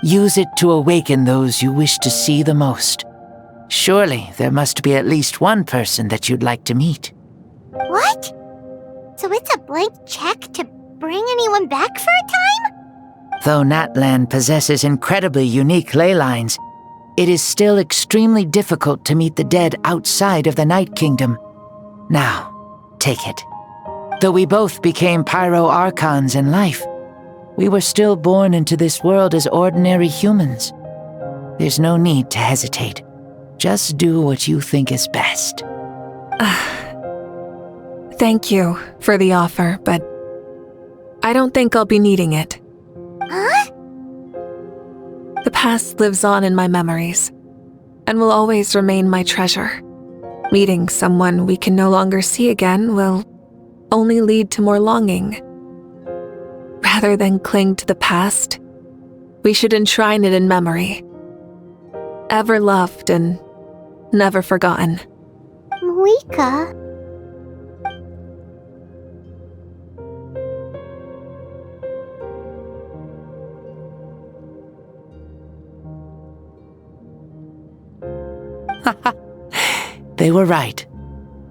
Use it to awaken those you wish to see the most. Surely there must be at least one person that you'd like to meet. What? So it's a blank check to bring anyone back for a time? Though Natlan possesses incredibly unique ley lines, it is still extremely difficult to meet the dead outside of the Night Kingdom. Now, take it. Though we both became Pyro Archons in life, we were still born into this world as ordinary humans. There's no need to hesitate. Just do what you think is best. Thank you for the offer, but I don't think I'll be needing it. Huh? The past lives on in my memories, and will always remain my treasure. Meeting someone we can no longer see again will only lead to more longing. Rather than cling to the past, we should enshrine it in memory. Ever loved and never forgotten. Mawuike? They were right.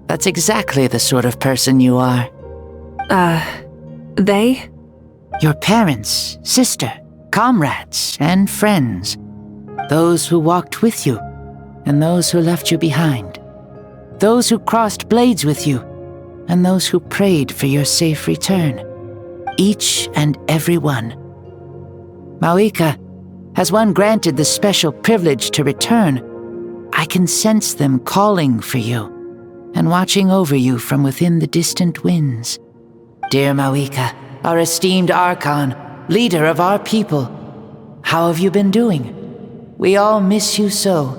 That's exactly the sort of person you are. They? Your parents, sister, comrades, and friends. Those who walked with you, and those who left you behind. Those who crossed blades with you, and those who prayed for your safe return. Each and every one. Mawuike, has one granted the special privilege to return, I can sense them calling for you, and watching over you from within the distant winds. Dear Mawuike, our esteemed Archon, leader of our people, how have you been doing? We all miss you so.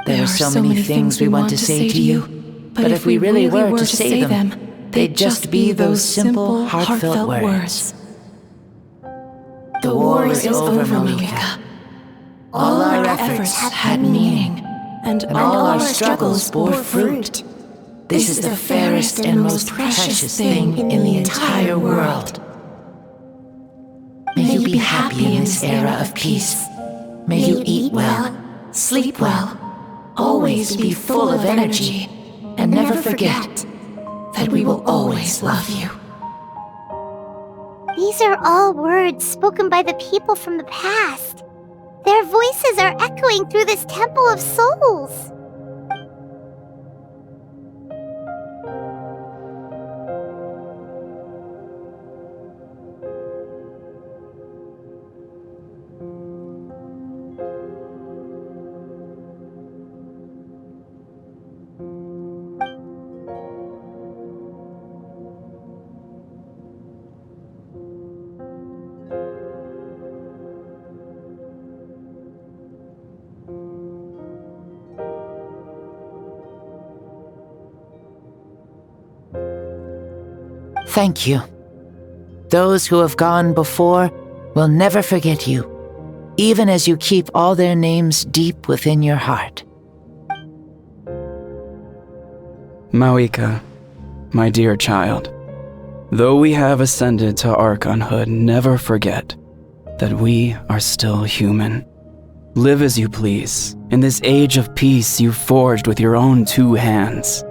There are so many things we want to say to you, but if we really were to say them, they'd just be those simple, heartfelt words. The war is over, Mawuike. All our efforts had meaning, and all our struggles bore fruit. This is the fairest and most precious thing in the entire world. May you be happy in this era of peace. May you eat well, sleep well, always be full of energy, and never forget that we will always love you. These are all words spoken by the people from the past. Their voices are echoing through this temple of souls. Thank you. Those who have gone before will never forget you, even as you keep all their names deep within your heart. Mawuike, my dear child, though we have ascended to Archonhood, never forget that we are still human. Live as you please, in this age of peace you forged with your own 2 hands.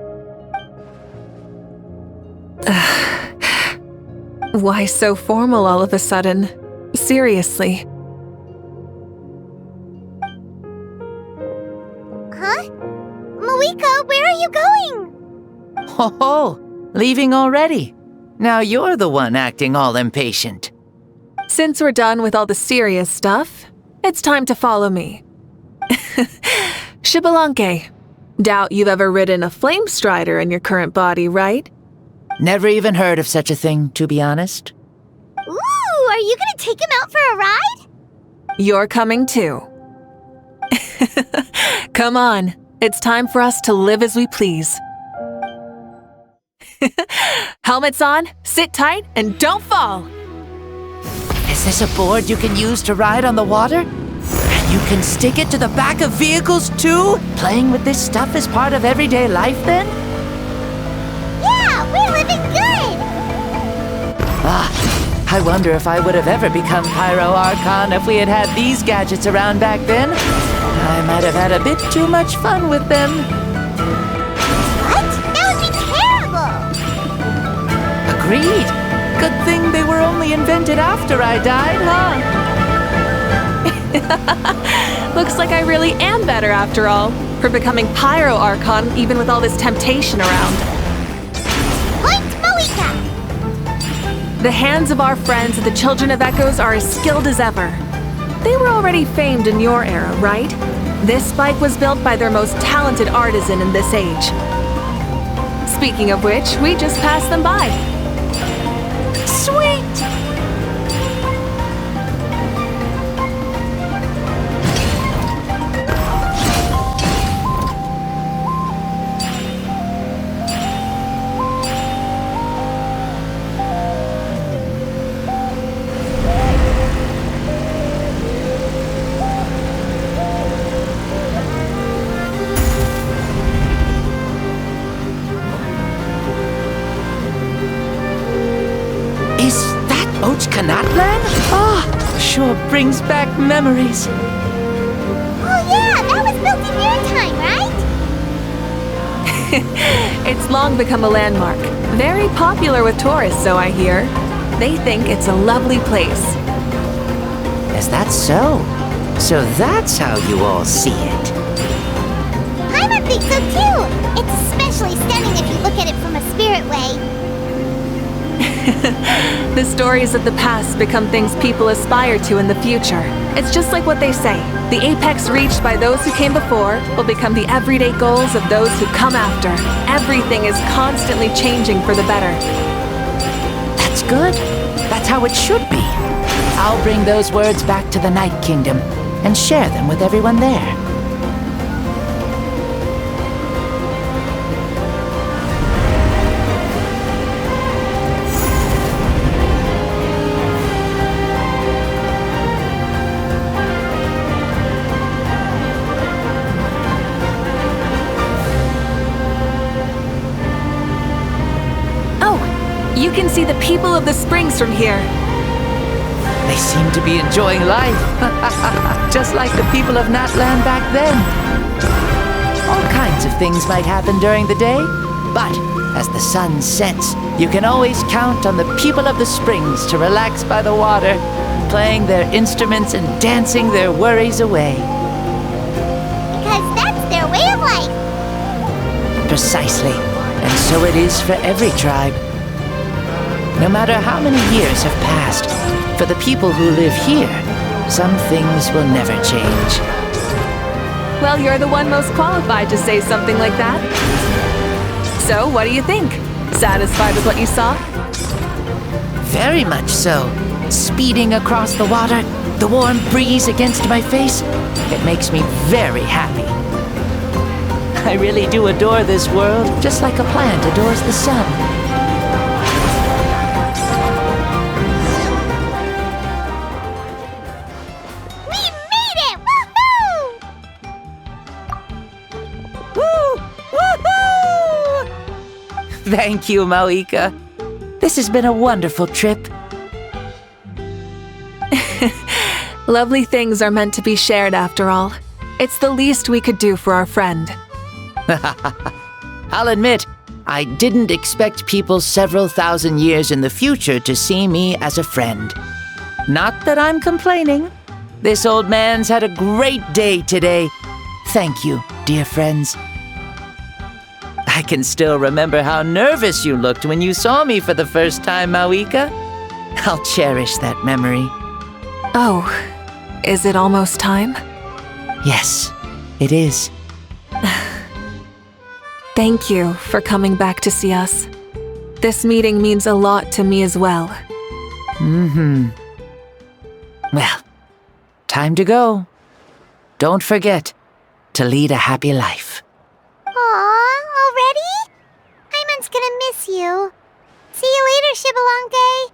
Why so formal all of a sudden? Seriously. Huh? Mawuike, where are you going? Oh, leaving already? Now you're the one acting all impatient. Since we're done with all the serious stuff, it's time to follow me. Shbalanke, doubt you've ever ridden a flame strider in your current body, right? Never even heard of such a thing, to be honest. Ooh, are you gonna take him out for a ride? You're coming too. Come on, it's time for us to live as we please. Helmets on, sit tight, and don't fall! Is this a board you can use to ride on the water? And You can stick it to the back of vehicles too? Playing with this stuff is part of everyday life then? Yeah, we're living good! I wonder if I would have ever become Pyro Archon if we had had these gadgets around back then. I might have had a bit too much fun with them. What? That would be terrible! Agreed. Good thing they were only invented after I died, huh? Looks like I really am better after all, for becoming Pyro Archon even with all this temptation around. Point Mawuike! The hands of our friends at the Children of Echoes are as skilled as ever. They were already famed in your era, right? This spike was built by their most talented artisan in this age. Speaking of which, we just passed them by. Sweet! Sure brings back memories. Oh yeah, that was built in your time, right? It's long become a landmark. Very popular with tourists, so I hear. They think it's a lovely place. Is that so? So that's how you all see it. I think so too! It's especially stunning if you look at it from a spirit way. The stories of the past become things people aspire to in the future. It's just like what they say. The apex reached by those who came before will become the everyday goals of those who come after. Everything is constantly changing for the better. That's good. That's how it should be. I'll bring those words back to the Night Kingdom and share them with everyone there. You can see the people of the springs from here. They seem to be enjoying life. Just like the people of Natland back then. All kinds of things might happen during the day, but as the sun sets, you can always count on the people of the springs to relax by the water, playing their instruments and dancing their worries away. Because that's their way of life. Precisely. And so it is for every tribe. No matter how many years have passed, for the people who live here, some things will never change. Well, you're the one most qualified to say something like that. So, what do you think? Satisfied with what you saw? Very much so. Speeding across the water, the warm breeze against my face, it makes me very happy. I really do adore this world, just like a plant adores the sun. Thank you, Mawuike. This has been a wonderful trip. Lovely things are meant to be shared after all. It's the least we could do for our friend. I'll admit, I didn't expect people several thousand years in the future to see me as a friend. Not that I'm complaining. This old man's had a great day today. Thank you, dear friends. I can still remember how nervous you looked when you saw me for the first time, Mawuike. I'll cherish that memory. Oh, is it almost time? Yes, it is. Thank you for coming back to see us. This meeting means a lot to me as well. Well, time to go. Don't forget to lead a happy life. Aw, already? Hyman's gonna miss you. See you later, Shbalanke.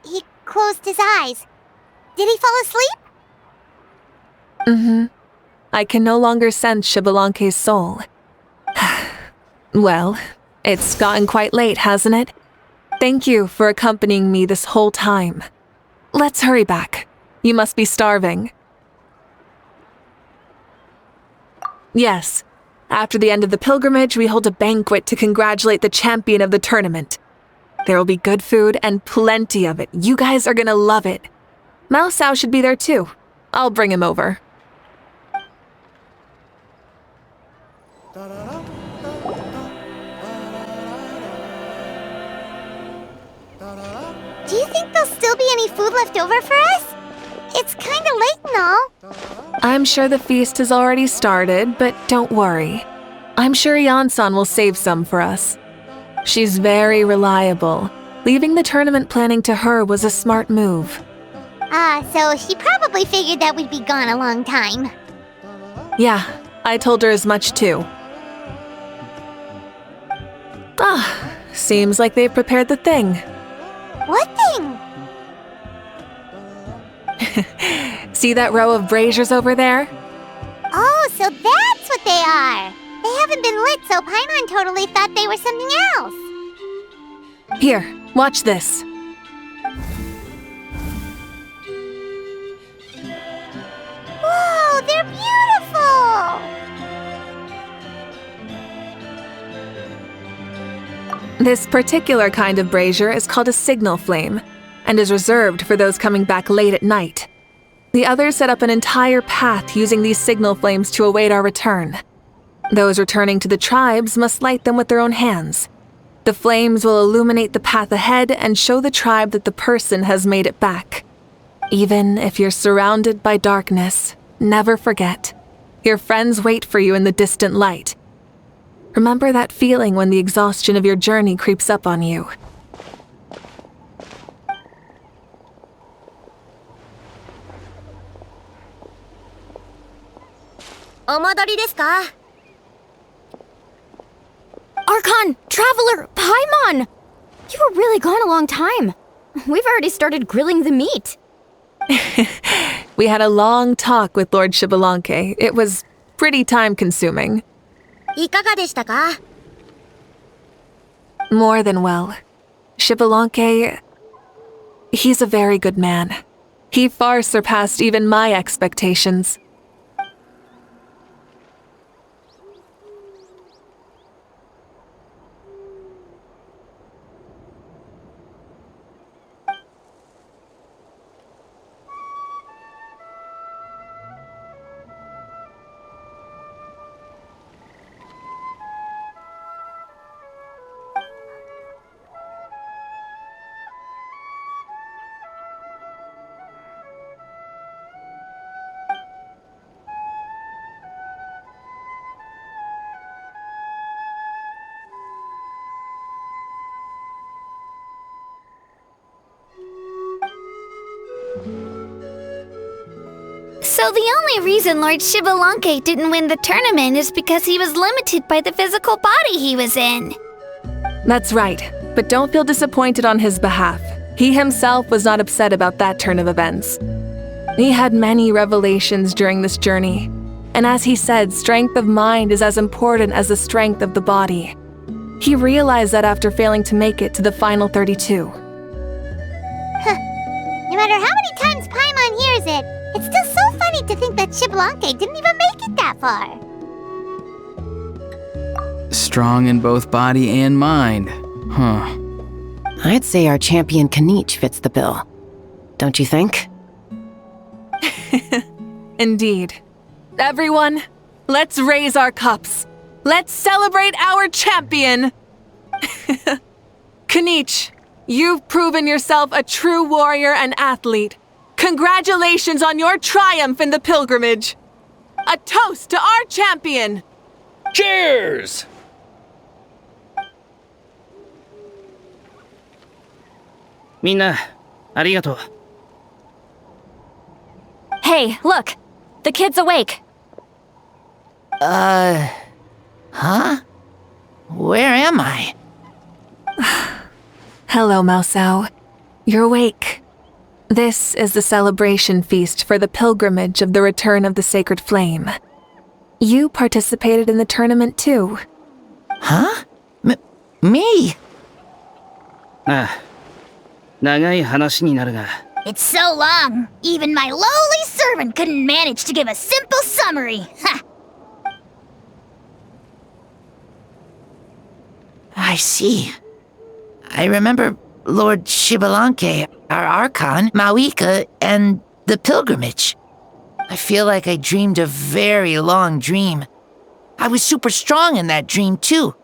He closed his eyes. Did he fall asleep? Mm-hmm. I can no longer sense Shbalanke's soul. Well, it's gotten quite late, hasn't it? Thank you for accompanying me this whole time. Let's hurry back. You must be starving. Yes. After the end of the pilgrimage, we hold a banquet to congratulate the champion of the tournament. There will be good food and plenty of it. You guys are gonna love it. Mao Sao should be there too. I'll bring him over. Do you think there'll still be any food left over for us? It's kinda late and all. I'm sure the feast has already started, but don't worry. I'm sure Yansan will save some for us. She's very reliable. Leaving the tournament planning to her was a smart move. So she probably figured that we'd be gone a long time. Yeah, I told her as much too. Seems like they've prepared the thing. What thing? See that row of braziers over there? Oh, so that's what they are! They haven't been lit, so Paimon totally thought they were something else. Here, watch this. Whoa, they're beautiful! This particular kind of brazier is called a signal flame, and is reserved for those coming back late at night. The others set up an entire path using these signal flames to await our return. Those returning to the tribes must light them with their own hands. The flames will illuminate the path ahead and show the tribe that the person has made it back. Even if you're surrounded by darkness, never forget. Your friends wait for you in the distant light. Remember that feeling when the exhaustion of your journey creeps up on you. Omodori desu ka? Archon! Traveler! Paimon! You were really gone a long time. We've already started grilling the meat. We had a long talk with Lord Shbalanke. It was pretty time-consuming. いかがでしたか? More than well. Shbalanke... he's a very good man. He far surpassed even my expectations. So the only reason Lord Shbalanke didn't win the tournament is because he was limited by the physical body he was in. That's right, but don't feel disappointed on his behalf. He himself was not upset about that turn of events. He had many revelations during this journey, and as he said, strength of mind is as important as the strength of the body. He realized that after failing to make it to the final 32. No matter how many times Paimon hears it, it's still so funny to think that Shbalanke didn't even make it that far. Strong in both body and mind. Huh. I'd say our champion Kanichi fits the bill. Don't you think? Indeed. Everyone, let's raise our cups. Let's celebrate our champion! Kanichi, you've proven yourself a true warrior and athlete. Congratulations on your triumph in the pilgrimage! A toast to our champion! Cheers! Minna, arigato. Hey, look! The kid's awake! Huh? Where am I? Hello, Maosao. You're awake. This is the celebration feast for the pilgrimage of the return of the sacred flame. You participated in the tournament too. Huh? Me? ああ、長い話になるが。 It's so long, even my lowly servant couldn't manage to give a simple summary. Ha! I see. I remember Lord Shbalanke, our Archon, Mawuike, and the pilgrimage. I feel like I dreamed a very long dream. I was super strong in that dream, too.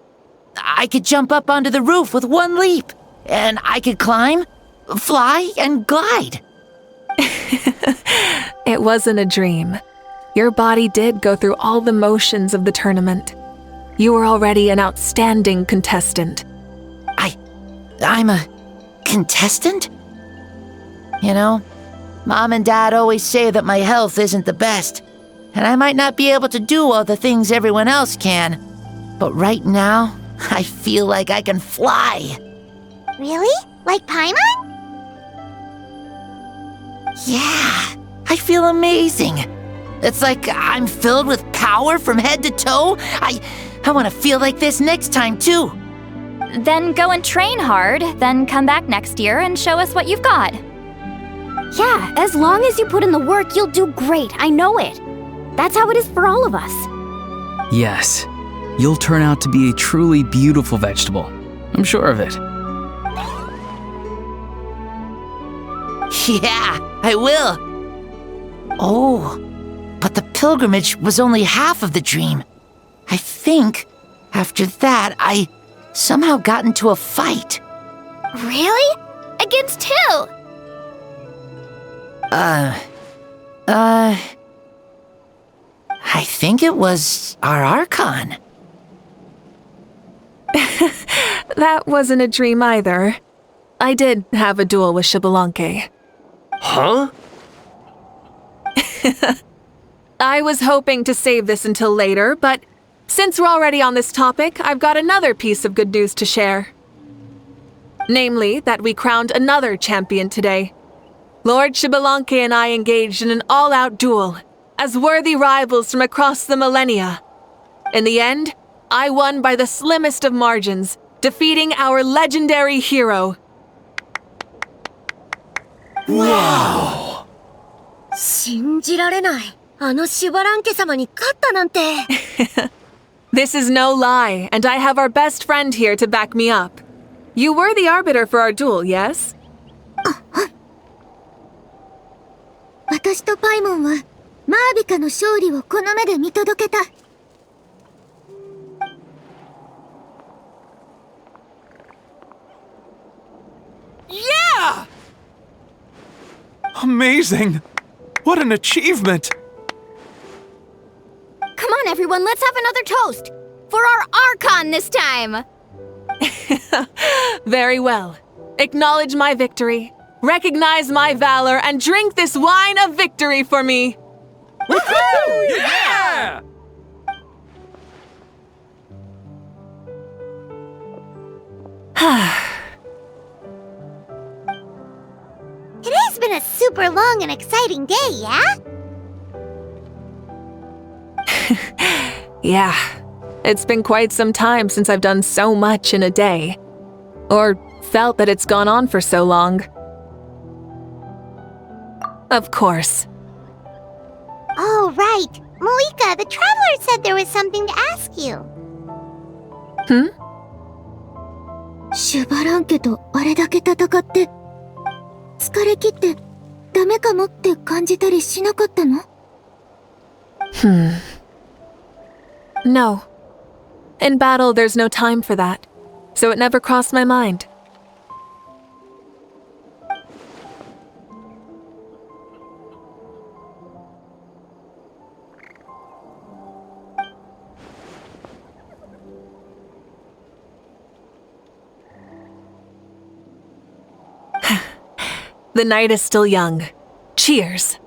I could jump up onto the roof with one leap, and I could climb, fly, and glide. It wasn't a dream. Your body did go through all the motions of the tournament. You were already an outstanding contestant. I'm a contestant? You know, Mom and Dad always say that my health isn't the best, and I might not be able to do all the things everyone else can. But right now, I feel like I can fly. Really? Like Paimon? Yeah, I feel amazing. It's like I'm filled with power from head to toe. I want to feel like this next time, too. Then go and train hard, then come back next year and show us what you've got. Yeah, as long as you put in the work, you'll do great. I know it. That's how it is for all of us. Yes, you'll turn out to be a truly beautiful vegetable. I'm sure of it. Yeah, I will. Oh, but the pilgrimage was only half of the dream. I think after that, I somehow got into a fight. Really? Against who? I think it was our Archon. That wasn't a dream either. I did have a duel with Shbalanke. Huh? I was hoping to save this until later, but since we're already on this topic, I've got another piece of good news to share. Namely, that we crowned another champion today. Lord Shbalanke and I engaged in an all-out duel, as worthy rivals from across the millennia. In the end, I won by the slimmest of margins, defeating our legendary hero. Wow! 信じられない。あのシュバランケ様に勝ったなんて。This is no lie, and I have our best friend here to back me up. You were the arbiter for our duel, yes? 私とパイモンはマービカの勝利をこの目で見届けた。Yeah! Amazing! What an achievement! Come on, everyone, let's have another toast! For our Archon this time! Very well. Acknowledge my victory, recognize my valor, and drink this wine of victory for me! Woohoo! Yeah! Today's been a super long and exciting day, yeah? Yeah. It's been quite some time since I've done so much in a day. Or felt that it's gone on for so long. Of course. Oh, right. Mawuiке, the traveler said there was something to ask you. Hmm? シュバランケとあれだけ戦って疲れ切ってダメかもって感じたりしなかったの？ No. In battle, there's no time for that, so it never crossed my mind. The night is still young. Cheers.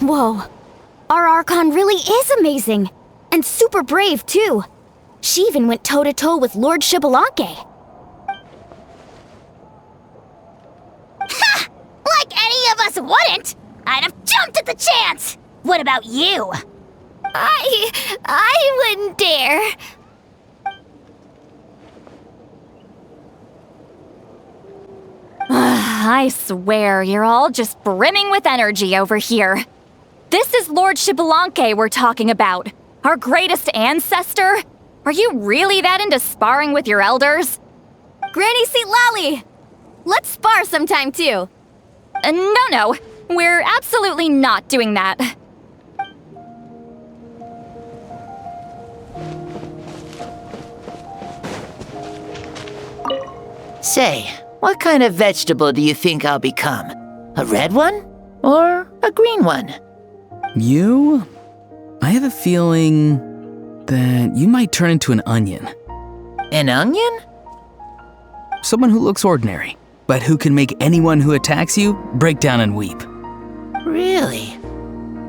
Whoa. Our Archon really is amazing. And super brave, too. She even went toe-to-toe with Lord Shbalankhe. Ha! Like any of us wouldn't! I'd have jumped at the chance! What about you? I wouldn't dare. I swear, you're all just brimming with energy over here. This is Lord Shbalankhe we're talking about. Our greatest ancestor? Are you really that into sparring with your elders? Granny Seatlali! Let's spar sometime too. No. We're absolutely not doing that. Say, what kind of vegetable do you think I'll become? A red one? Or a green one? You? I have a feeling that you might turn into an onion. An onion? Someone who looks ordinary, but who can make anyone who attacks you break down and weep. Really?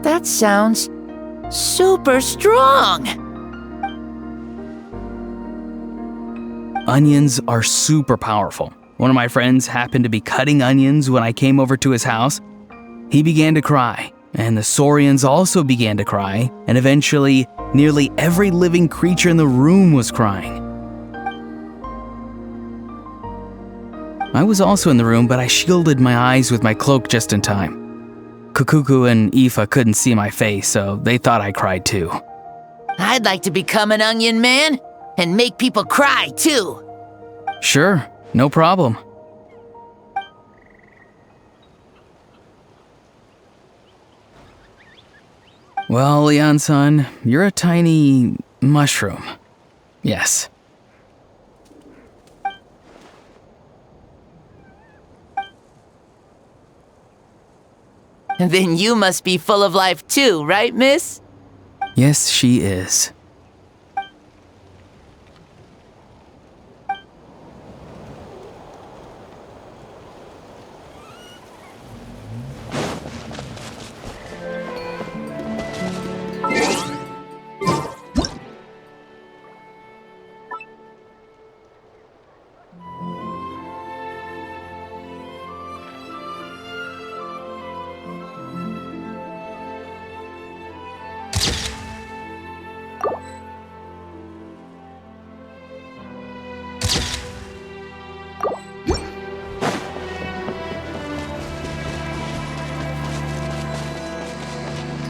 That sounds super strong! Onions are super powerful. One of my friends happened to be cutting onions when I came over to his house. He began to cry, and the Saurians also began to cry, and eventually, nearly every living creature in the room was crying. I was also in the room, but I shielded my eyes with my cloak just in time. Kukuku and Aoife couldn't see my face, so they thought I cried too. I'd like to become an onion man and make people cry too. Sure, no problem. Well, Leon-san, you're a tiny mushroom. Yes. Then you must be full of life too, right, miss? Yes, she is.